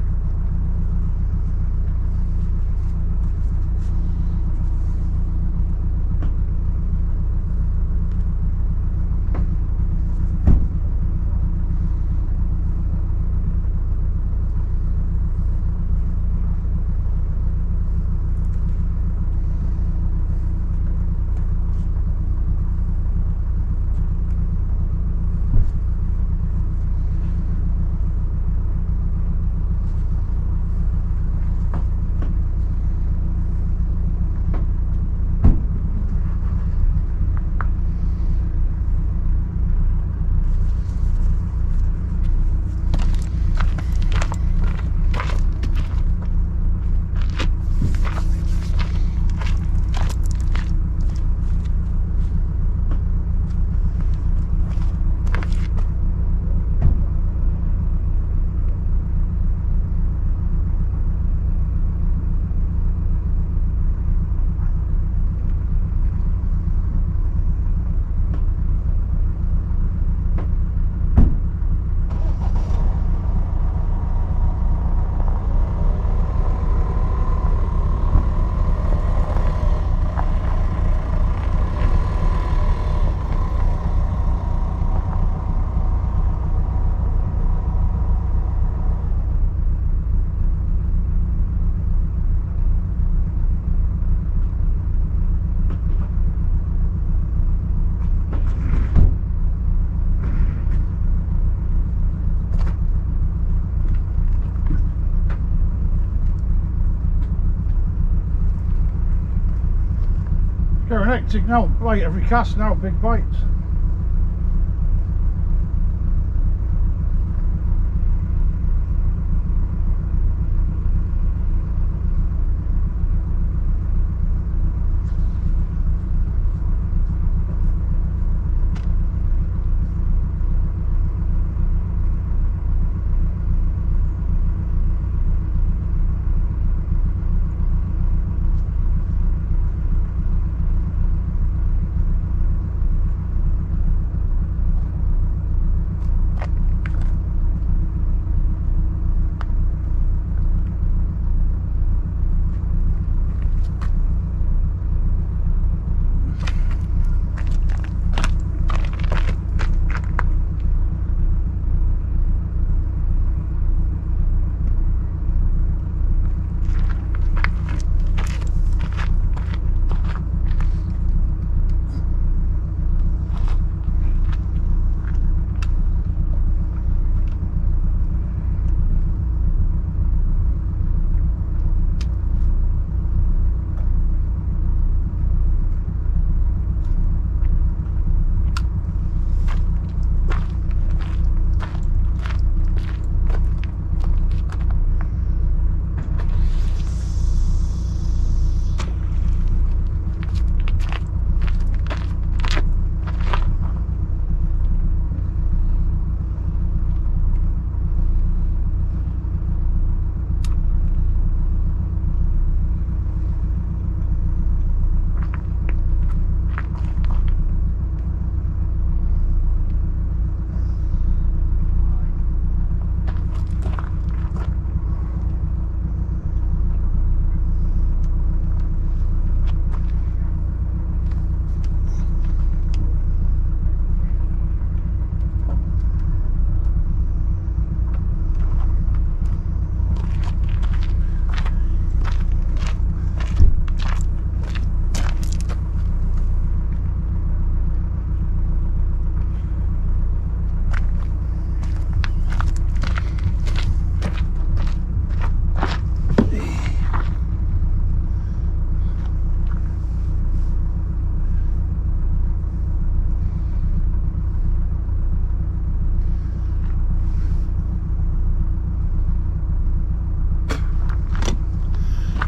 hectic now, right, every cast now, big bites.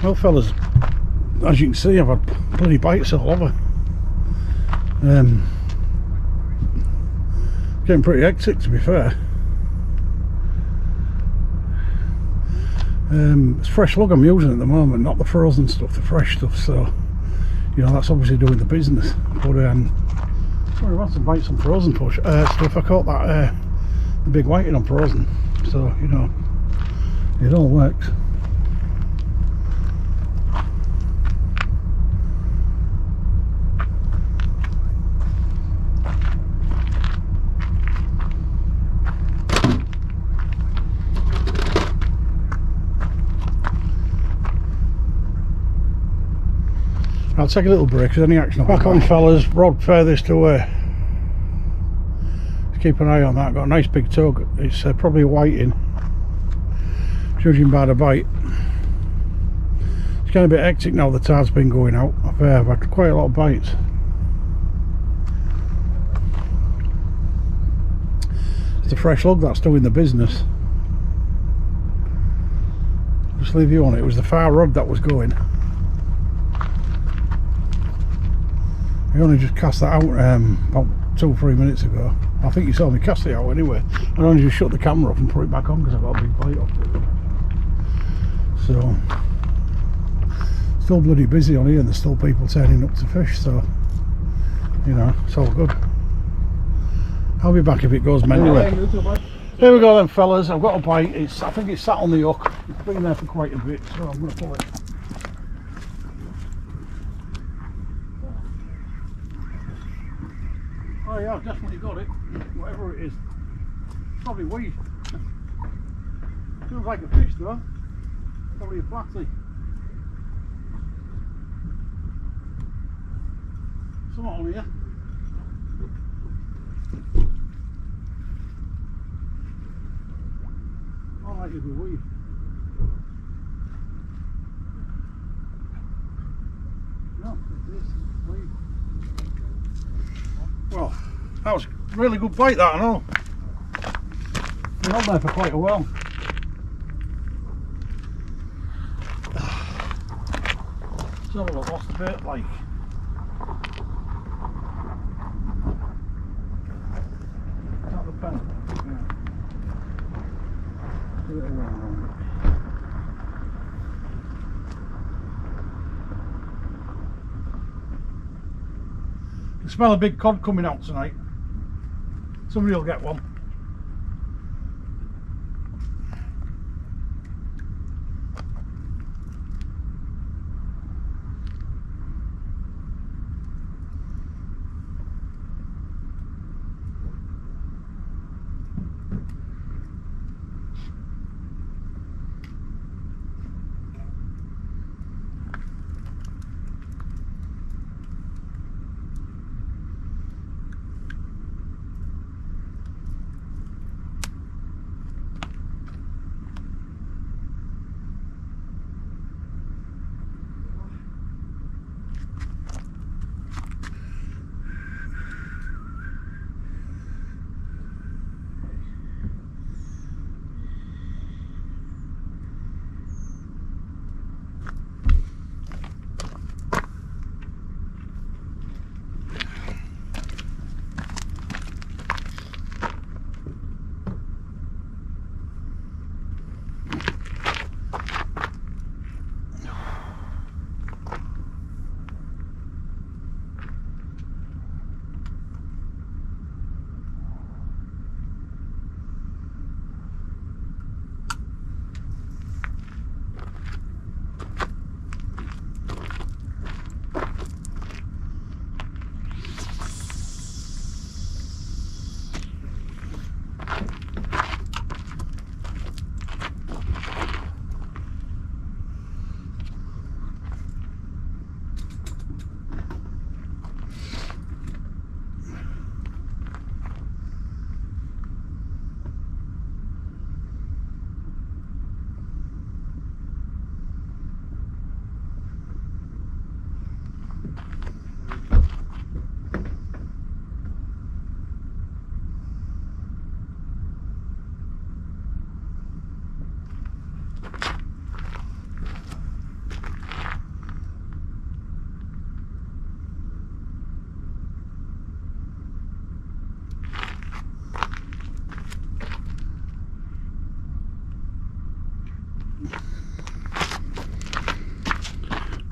Well fellas, as you can see I've had bloody bites all over. Getting pretty hectic to be fair. It's fresh lug I'm using at the moment, not the frozen stuff, the fresh stuff, so you know that's obviously doing the business. But sorry, I've had some bites on frozen push stuff. I caught that the big whiting on frozen, so you know it all works. I'll take a little break because any action. Back on fellas, rod furthest away. Keep an eye on that. Got a nice big tug. It's probably a whiting, judging by the bite. It's getting a bit hectic now. The tide's been going out. I've had quite a lot of bites. It's a fresh lug that's doing the business. Just leave you on it. It was the far rod that was going. I only just cast that out about 2 or 3 minutes ago. I think you saw me cast it out anyway. I only just shut the camera off and put it back on because I've got a big bite off it. So, still bloody busy on here and there's still people turning up to fish, so, you know, it's all good. I'll be back if it goes mental. Here we go then fellas, I've got a bite. I think it's sat on the hook. It's been there for quite a bit, so I'm going to pull it. Oh yeah, I've definitely got it, whatever it is. Probably weed. Feels like a fish though. Probably a flatty. Something on here. I like it with weed. No, it is weed. Well, that was a really good bite, that, I know. Been on there for quite a while. Let's have a look, what's the bait like? Is that the pen? Yeah. Do it around. I can smell a big cod coming out tonight. Somebody will get one.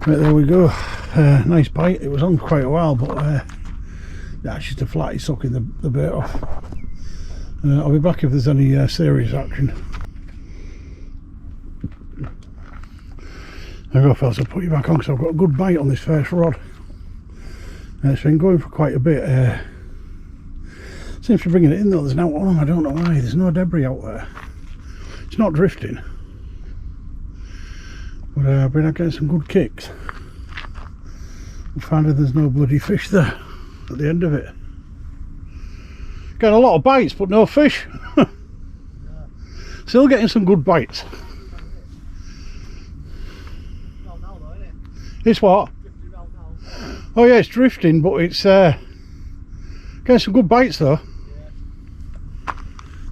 Right, there we go. Nice bite. It was on for quite a while, but that's just a flatty sucking the bait off. I'll be back if there's any serious action. There you go, fellas, I'll put you back on because I've got a good bite on this first rod. It's been going for quite a bit. Seems to be bringing it in though. There's an out on them, I don't know why. There's no debris out there. It's not drifting. But I've been getting some good kicks. I found that there's no bloody fish there at the end of it. Getting a lot of bites but no fish. Still getting some good bites. It's what? Oh yeah, it's drifting, but it's getting some good bites though.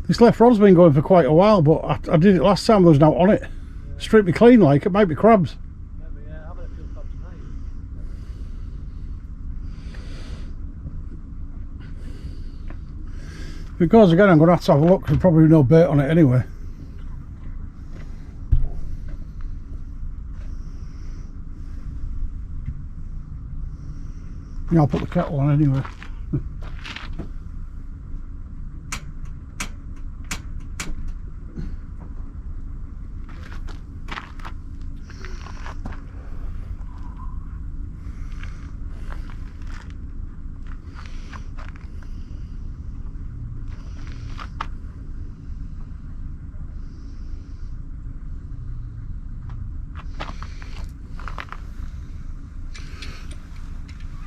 This left rod's been going for quite a while, but I did it last time there was no on it. Strip me clean like, it might be crabs. Maybe, yeah, I've had a few crabs tonight. If it goes again, I'm going to have a look. There's probably no bait on it anyway. Yeah, I'll put the kettle on anyway.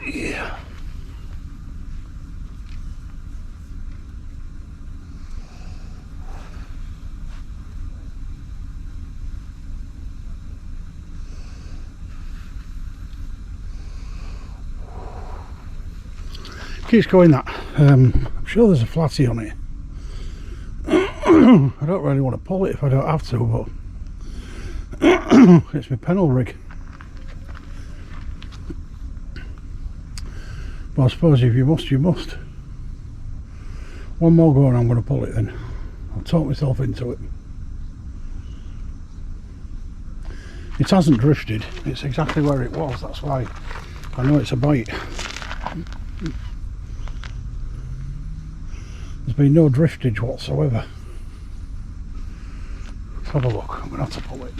Yeah. Keeps going that. I'm sure there's a flatty on it. I don't really want to pull it if I don't have to, but it's my pennel rig. But I suppose if you must, you must. One more go and I'm going to pull it then. I'll talk myself into it. It hasn't drifted, it's exactly where it was, that's why I know it's a bite. There's been no driftage whatsoever. Let's have a look, I'm going to have to pull it.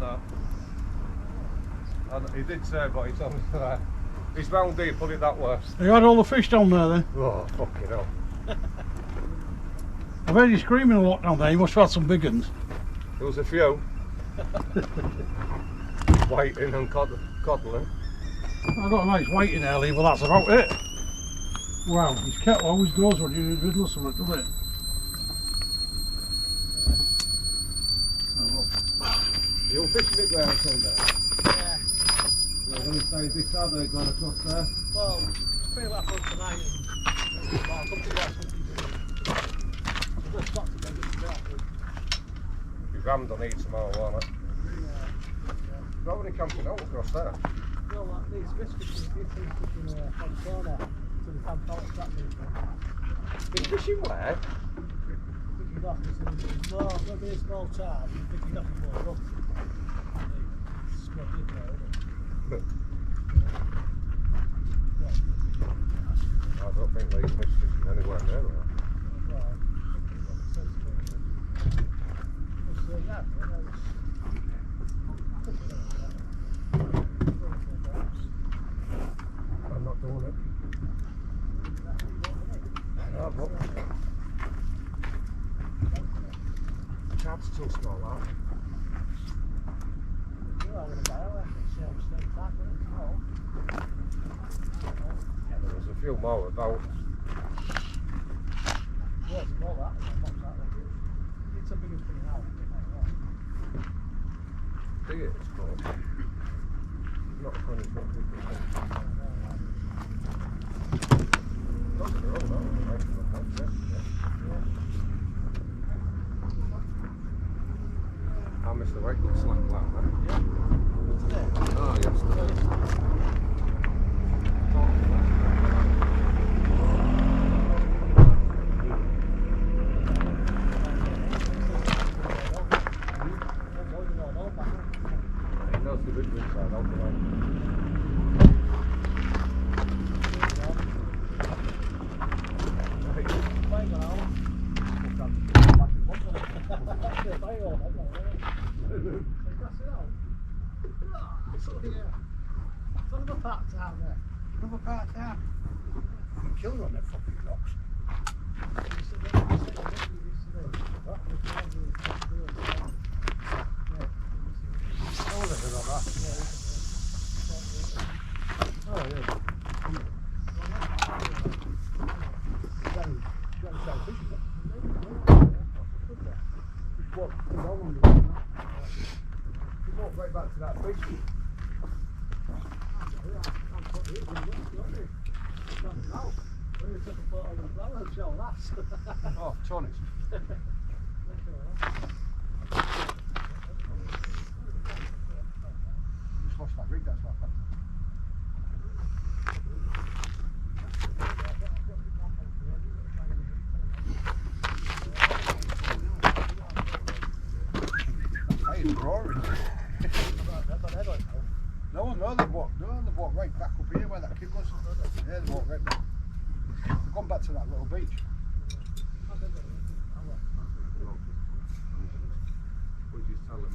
No. He did say, but he told me that. He's round deep, put it that way. You had all the fish down there then? Oh, fucking hell. I've heard you screaming a lot down there, you must have had some big ones. There was a few. Whiting and coddling. I got a nice whiting early, but that's about it. Wow, his kettle always goes when you're in the middle of something, doesn't it? You're fishing it round Sunday? Yeah. We're going to stay this side, they've gone across there. Well, it's pretty left on tonight. Well, I'll come to watch something to do. I've got stock to go get the belt. You've rammed on each tomorrow, won't it? Nobody camping out across there. No, like these biscuits and these things fishing on the corner to the camp out track meeting. He's fishing where? Picking off this well, there'll be a small charge and picking off the more rocks. Squad in there, isn't it? I don't think they fish fishing anywhere near there. Well, I think it's what it says. I'm not doing it. No, but Chad's too small, aren't they? There was a few more about. See it, it's called. Not 20 foot. I missed the weight, looks like that, man. Oh, yes. He knows the big one. Another part down there. Another part down. You can kill her on them fucking rocks. Oh, there's another. Oh, yeah. Walk right back to that beach. Oh, Tony's. Just lost that rig, that's what happened. That is roaring. No, they've walked right back up here where that kid was. Yeah, they've walked right back. They've gone back to that little beach. What did you tell them?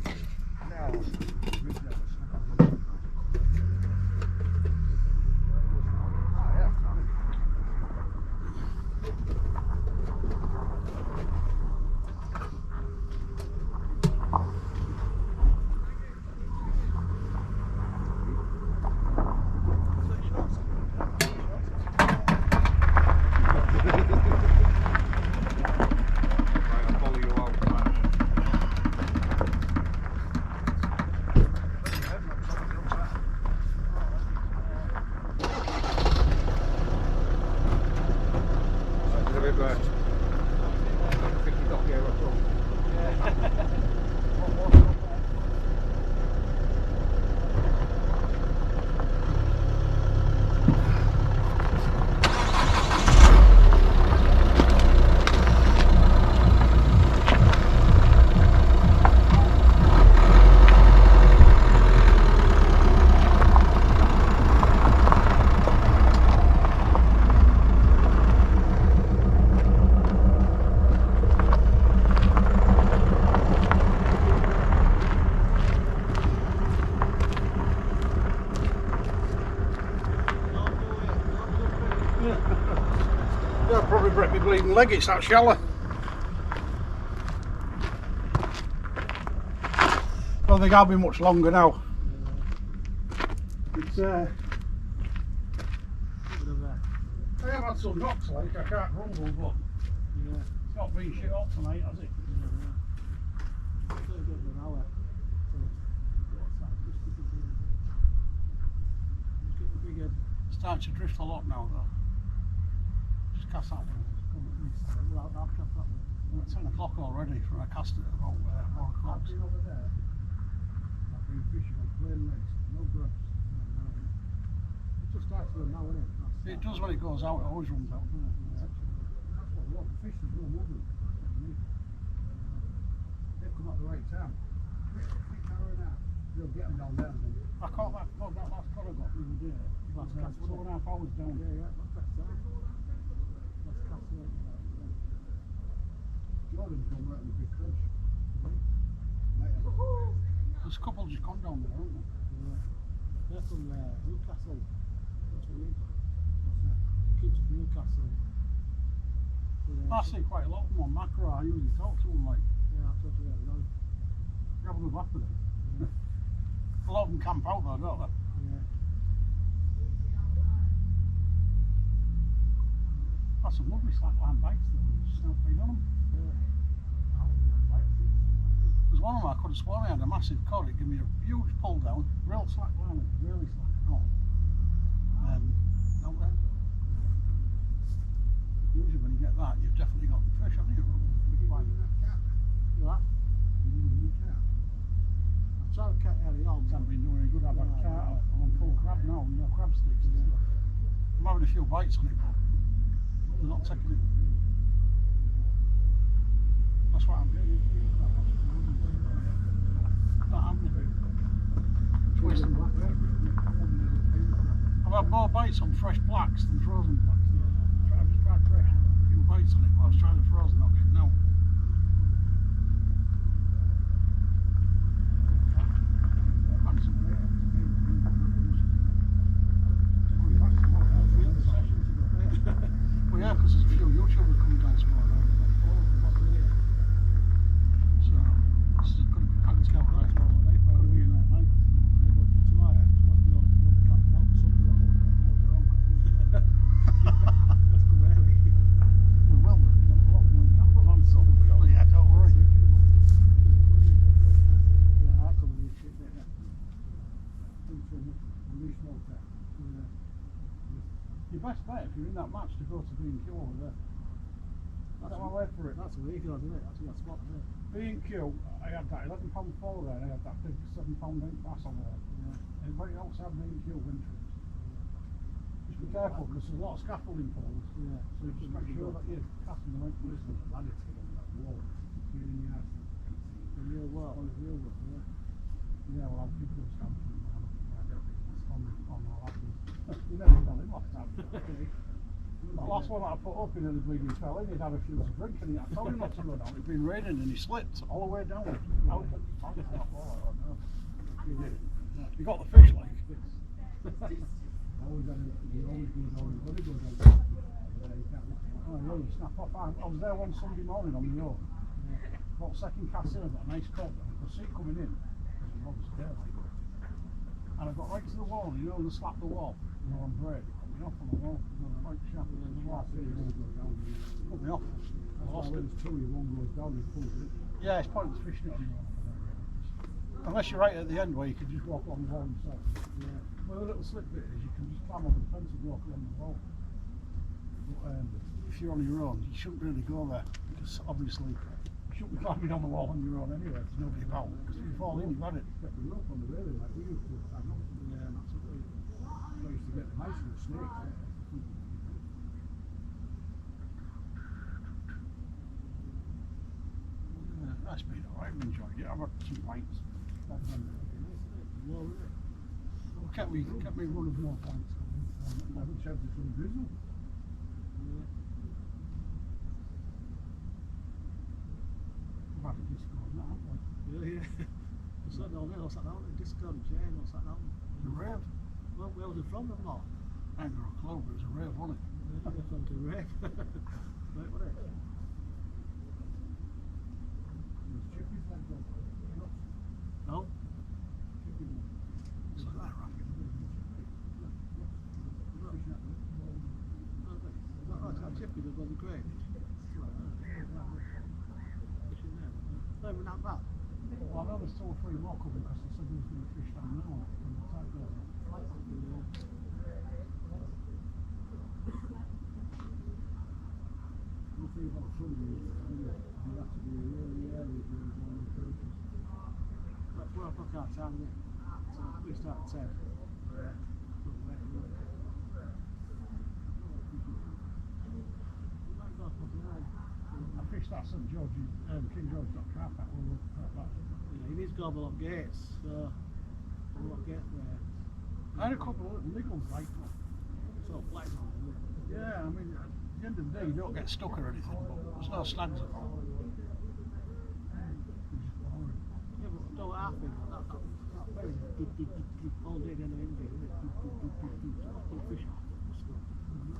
They'll probably break my bleeding leg, it's that shallow. I don't think I'll be much longer now. It's I have had some knocks like, I can't rumble, but it's not been shit hot tonight, has it? It's starting to drift a lot now though. Just cast that one. It's 10 o'clock already for a cast at about 4 o'clock. I've been over there. I've been fishing on plain lakes, no grass. It just starts to run now, isn't it? It does when it goes out, it always runs out, doesn't it? That's what a lot of the fish is doing, moving. They've come at the right time. Quick hour and a half. You'll get them down there. I caught that last cod I got the other day. Last cast 2.5 hours down. Yeah, that's best time. Let's cast it. Jordan's gone right in the big fish. There's a couple just gone down there, aren't there? Yeah. They're from Newcastle. What's the name? What's that? Kids from Newcastle. I see quite a lot of them on Makro. I usually talk to them like. Yeah, I've talked to them. No. You have a good laugh with them. A lot of them camp out though, don't they? Yeah. That's some lovely slackline bites though. There's no feed on them. There's one of them I could have sworn I had a massive cod. It gave me a huge pull down, real slack line, really slack. Oh. Out there. Usually when you get that, you've definitely got the fish, haven't you? What? I'm trying to cut early on. Haven't been doing any good. I've had carp on full crab now, you know, crab sticks and stuff. I'm having a few bites on it, but they're not taking it. That's what I'm doing. Not having it. Twisting. I've had more bites on fresh blacks than frozen blacks. I just tried fresh, a few bites on it, but I was trying the frozen, not getting out. you're in that match to go to B&Q over there. That's my way for it. That's a week ago, isn't it? That's a good spot, isn't it? B&Q, I had that £11 fall there, and I had that big £7 ink bass on there. Yeah. Everybody else had B&Q winter. Just be careful, because there's a lot of scaffolding poles. Yeah. So just make sure that you're casting the right place. The real world. The real world, yeah. Yeah, well, I'll give those scaffolding on our last one. You never tell him last time. That last one that I put up, he nearly bleeding fell in. He'd had a few to drink, and I told him not to run out. It'd been raining, and he slipped all the way down. How did he find it? I don't know. You got the fish, like. Oh, yeah, you snap off. I was there one Sunday morning on the road. Got second cast in, I got a nice cod. I could see it coming in. And I got right to the wall, you know, and slapped the wall. You know, on Wray. Put me off on the wall. Right sharp. Put me off. I lost it. Yeah, it's pointless fishing it. Unless you're right at the end where you can just walk along the wall yourself. Yeah. Well, the little slip bit is you can just climb over the fence and walk along the wall. But if you're on your own, you shouldn't really go there, because obviously you shouldn't be climbing on the wall on your own anyway. There's nobody about. Because if you fall in, you've had it. Get the rope on the railing like we used to. Yeah, absolutely. I used to get the mice and the snakes. That's been alright, I've enjoyed it. I've had some pints. Well, kept me one of more pints. I haven't served it from Drizzle. I've had a Discord now, haven't I? Yeah. What's that down there? What's that down there? Discord, Jane, what's that down there? The rave. Well, where was it from, them lot? I ain't got a clue, but it was a rave, wasn't it? Yeah, it's from the rave. Right, what it? No? So that right. That chippy that was the great. Fishing there. Not even that bad. Well, I know there's 2 or 3 more coming because they said there was going to fish down now when the tide goes on. The thing about Sunday is you have to be really early if you're going to purchase. That's 4 o'clock our time, isn't it? So we start at 10. I fished that St George's, King George got crap at one of the Yeah, you need to go up a lot of gates, so a lot of gates there. I had a couple of little niggles like that. So flexible, isn't it? Yeah, I mean, at the end of the day, you don't get stuck or anything, but there's no snags at all. Yeah, but don't half it. That very all day down the end of it, isn't it? Don't fish off.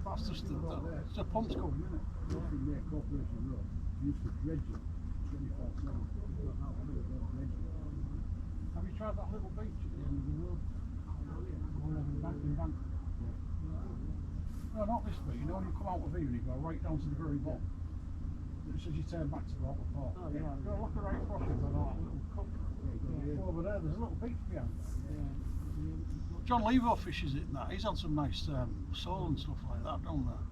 That's just it's a pump's coming, isn't it? Nothing near Corporation Road. You used to dredge it 24/7. Have you tried that little beach at the end of the road? Going over the bank and bank? No, not this bit. You know when you come out of here and you go right down to the very bottom? It says you turn back to Rockling Park. Oh, yeah. Go look at right across it on that little cup. Over there, there's a little beach behind there. Yeah. John Levo fishes it and that. He's had some nice sole and stuff like that down there.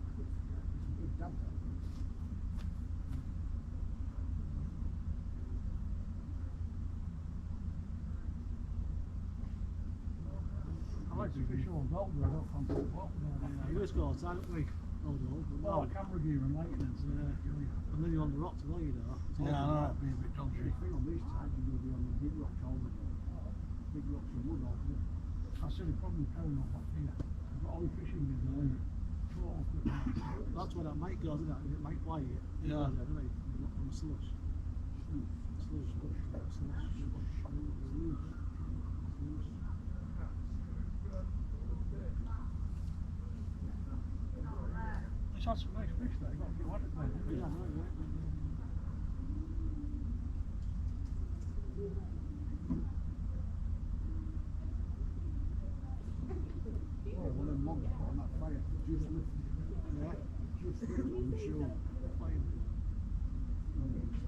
I like to fish all dog, but I don't fancy it well. You just go outside, don't we? Oh, no. Well, camera gear and lighting. And then you're on the rocks as well, you know. Yeah, I know, it'd be a bit dodgy. The thing on these tides, you're going to be on the big rocks all the time. Big rocks and wood all the time. That's the only problem carrying off up here. I've got all the fishing gear there. That's where that mic goes, isn't it? Is it mic white? Yeah. On the slush. Slush. It's had some nice fish there. You've got a few haddock there, didn't you? Yeah, right. Oh, one of them logs put on that fire. Just lifted it. Yeah. Just lifted it on the shoulder. Fine.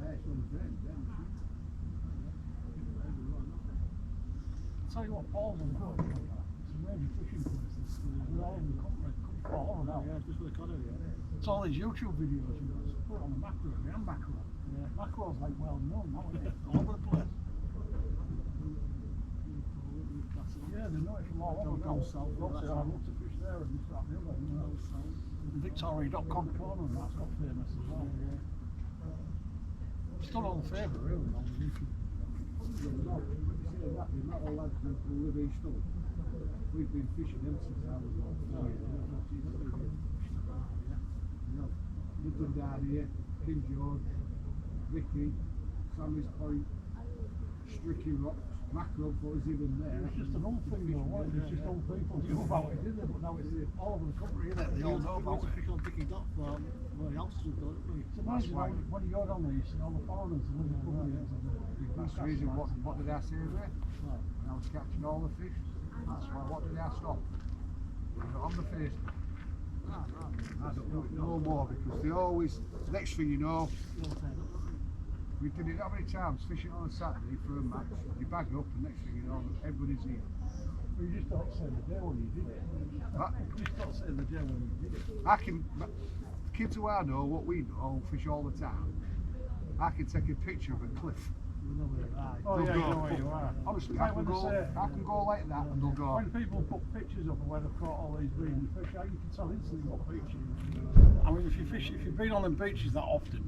It's on the drain, down the chute. I'll tell you what, Paull's on the boat. It's a major fishing place. They're all in the country all over now. Yeah, just for the cod area. It's all these YouTube videos, you know, put it on the Makro, and Makro. Yeah. Makro's like well known now, isn't it? All over the place. Yeah, they know it from all over down south. Obviously, I love to fish there and this, that, and the other, you know. Victoria.com corner and that's got famous as well. Yeah. It's done all the favour, really, on the YouTube. Not all lads who live east of it. We've been fishing them since I was like 4 years. Lived them down here, King George, Vicky, Sammy's Point, Stricky Rocks, Makro was even there. It's just an old thing, though, wasn't it? It's just old people knew about it, didn't they? But now it's all over the country, isn't it? They all know about it. Fish on Vicky Dock for what else we've done, haven't we? It's amazing when you go down there, you see all the foreigners and living countries. That's the reason, what did I say there? When I was catching all the fish, that's why, what did I stop? On the face. I don't do it no more because they always, next thing you know, we did it how many times, fishing on a Saturday for a match, you bag up and next thing you know, everybody's here. Well, you just don't say the day when you did it. What? You just don't say the day when you did it. I can, kids who I know, what we know, fish all the time, I can take a picture of a cliff. Oh yeah, you know where you are. Honestly, Like I can go like that and they'll go. When people put pictures up of where they've caught all these breeding fish, you can tell instantly what beach it is. I mean, if you've been on them beaches that often,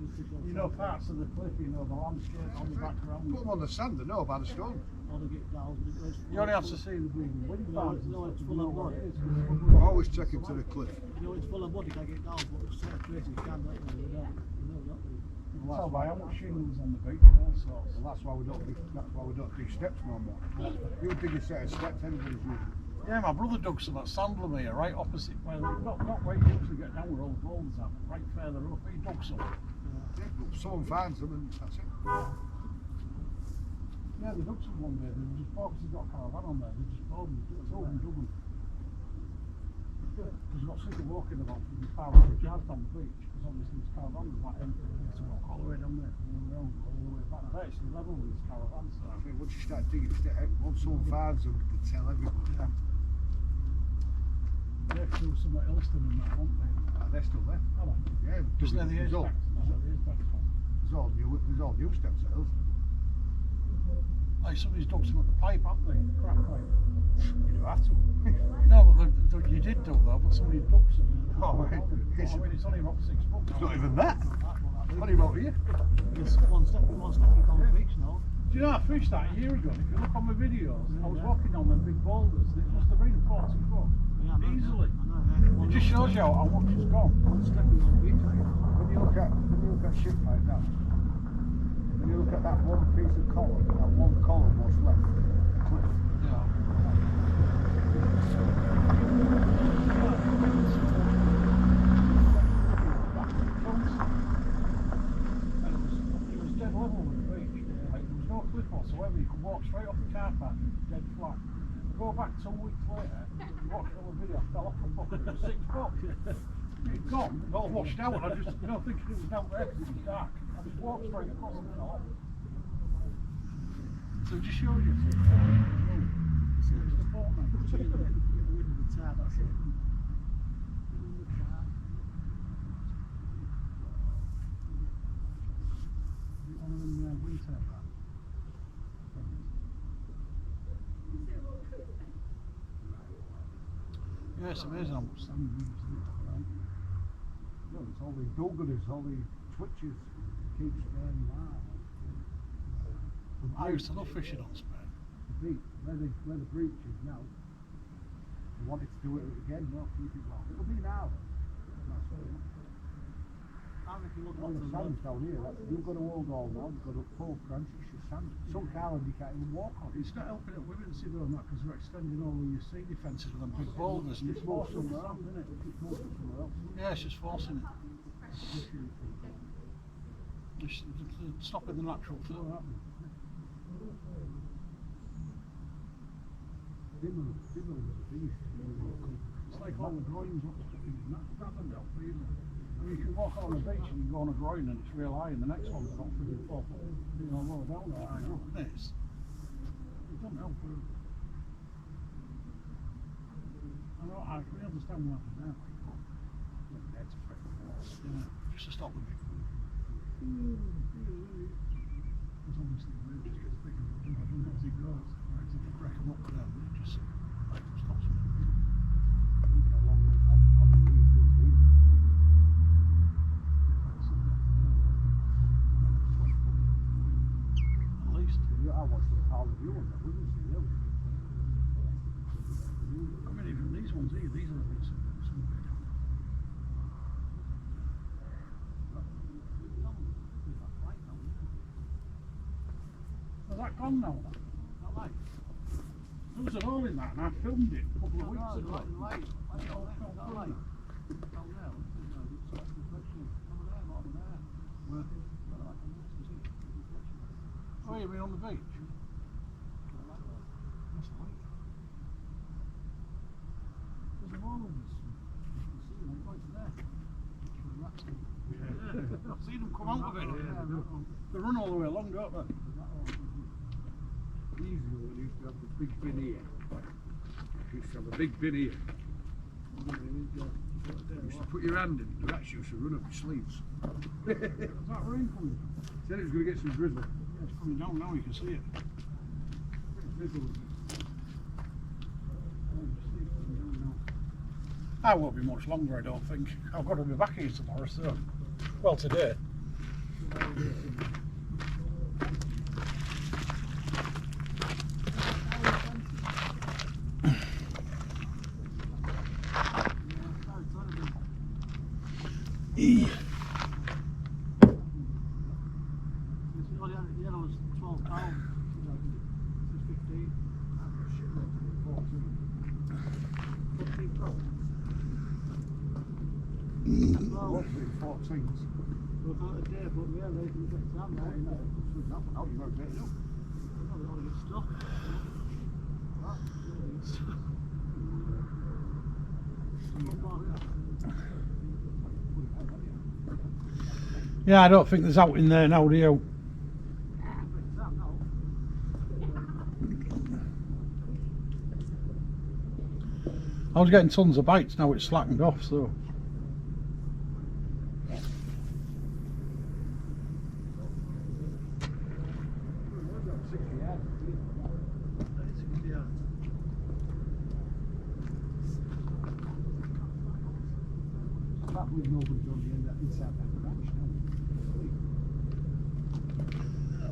you know parts of the cliff, you know the landscape on the background. Put them on the sand, they know by the stone. You only have to see the breeding wind farms. No, it's full of mud. Always check them to the cliff. You know, it's full of mud, you can't get down, but it's so crazy, you can't let them down. You can tell by how much shingles on the beach and all sorts. Well, that's why we don't do steps no more. You would dig a set of steps, anybody's using. Yeah, my brother dug some at Sandlam here, right opposite where, not where you usually get down where all the boulders are, but right further up, he dug some. Yeah, someone finds them and that's it. Yeah, they dug some one day, they just bought, because they've got a caravan on there, they just bought them, told them, dug them. Because you've got people walking about from the far over yards down the beach, because obviously this caravan is like empty, you have to walk all the way down there, all the way back. I bet it's the level with this caravan, so. I think once you start digging a step, once someone finds them, they tell everybody. Yeah. They've still some at Ilston and that, won't they? They're still there. Are they? Yeah, Just near the there's all, there's there's all new steps at Hilton. like somebody's dug some at the pipe, haven't they? The crack pipe. You don't have to. No, but you did dug though, but somebody dug some. Oh, right. I mean, it's only about 6 foot. It's not even that. Only about here. It's one step on the beach now. Do you know I fished that a year ago? If you look on my videos, I was walking on them big boulders and it must have been 40 foot. Yeah, easily. I know, It just shows you how much it's gone. One stepping on the beach. When you look at ship like that, when you look at that one piece of column, that one column what's left, the cliff. Yeah. And it was dead level with the beach. Like, there was no cliff whatsoever. You could walk straight off the car park, dead flat. Go back 2 weeks later, you watch all the video, I fell off the bucket, it was 6 foot. It'd gone, it all washed out, and I just, thinking it was down there because it was dark. I just walked straight across and fell off. So it just shows you. It's the fault, man. Get the wind of the tide, that's it. One of them wind turbines. Yeah, it's amazing how much sand we use, isn't it? No, it's all the do-gooders, all the twitches, keeps going wild. I used to love fishing on Spain. The beach, where the breach is now, they wanted to do it again, no, keep it long. It'll be now. That's what it is. I reckon look All the sand's down here, you've got a old all now, you've got a full branch, it's just sand. Some island you can't even walk on. It's not helping at women see doing that because they're extending all your sea defences with them big boulders and it's forcing the sand, isn't it? It's more somewhere else. Yeah, it's just forcing it. It's stopping the natural flow happening. Dimmer was the biggest. It's like all the groins up sticking in. That doesn't help either. I mean, you can walk on the beach and you can go on a groin and it's real high and the next one's about 3 or 4 foot, lower down there. I know, isn't it? It doesn't help either. I know, I can understand what happens now. Just to stop them. Because obviously the wave just gets bigger, I don't know as it goes. Right, if you break them up there, it just like stops them. At least. I watched the Paull review on that, wouldn't you? I mean, even these ones here, these are a bit some big. Is that gone now? That light? There was a hole in that and I filmed it a couple of weeks ago. Oh, you mean on the beach? That's the light. There's a hole in this. You can see them right there. Yeah. I've seen them come out of it. They run all the way along, don't they? Easily, we used to have the big bin here. We used to have a big bin here. You used to put your hand in, the rats used to run up your sleeves. Is that rain coming? Said it was going to get some drizzle. Yeah, it's coming down now, you can see it. I won't be much longer, I don't think. I've got to be back here tomorrow, so. Well, today. Yeah, I don't think there's out in there now, do you? I was getting tons of bites, now it's slackened off, so.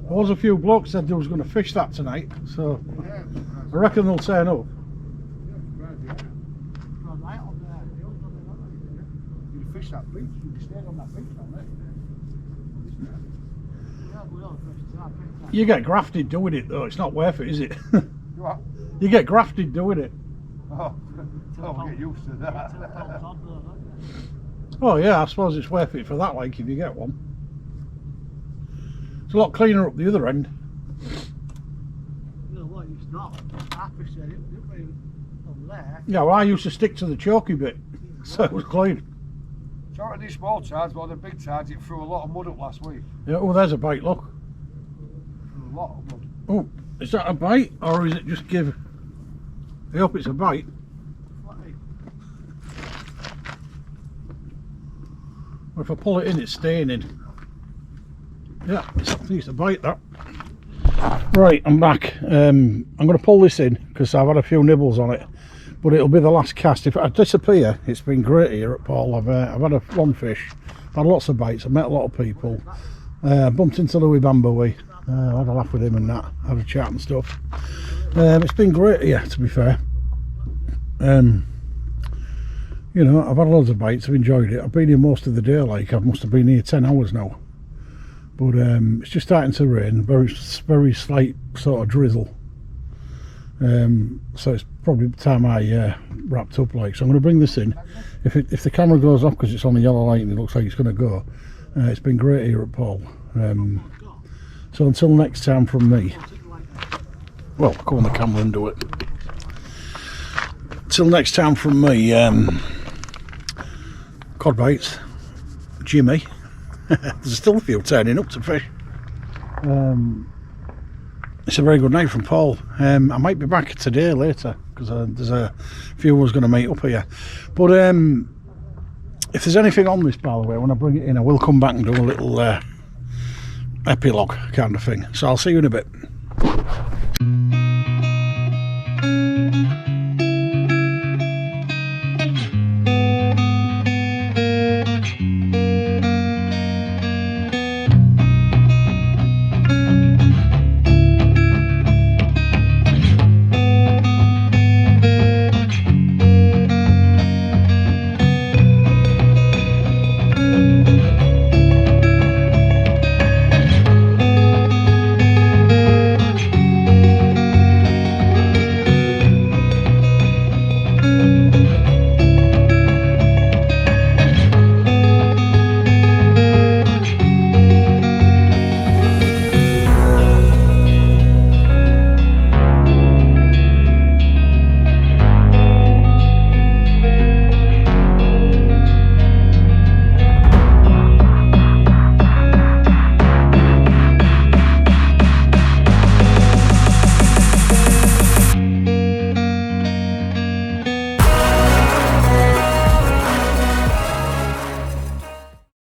There was a few blokes said they was going to fish that tonight, so I reckon they'll turn up. You'd fish that beach, you'd stayed on that beach down there. You get grafted doing it though, it's not worth it, is it? What? You get grafted doing it. Oh, I'll get used to that. Oh yeah, I suppose it's worth it for that lake if you get one. It's a lot cleaner up the other end. You know what, it's not. I fished it over there. Yeah, well I used to stick to the choky bit, so it was clean. Sort of these small tides, but the big tides, it threw a lot of mud up last week. Yeah, oh there's a bite, look. Threw a lot of mud. Oh, is that a bite or is it just give? I hope it's a bite. Well, if I pull it in, it's staying in. Yeah, I think it's a bite that. Right, I'm back. I'm going to pull this in because I've had a few nibbles on it, but it'll be the last cast. If I disappear, it's been great here at Paull. I've had a one fish, I've had lots of bites, I've met a lot of people. Bumped into Louis Bambowie. I had a laugh with him and that, had a chat and stuff. It's been great here, to be fair. You know, I've had loads of bites, I've enjoyed it. I've been here most of the day, like I must have been here 10 hours now. But it's just starting to rain, very slight sort of drizzle. So it's probably the time I wrapped up, like. So I'm going to bring this in. If the camera goes off because it's on the yellow light and it looks like it's going to go, it's been great here at Paull. So until next time from me. Well, go on the camera and do it. Till next time from me, cod bites, Jimmy. There's still a few turning up to fish. It's a very good night from Paull. I might be back today later because there's a few of us going to meet up here. But if there's anything on this, by the way, when I bring it in, I will come back and do a little epilogue kind of thing. So I'll see you in a bit.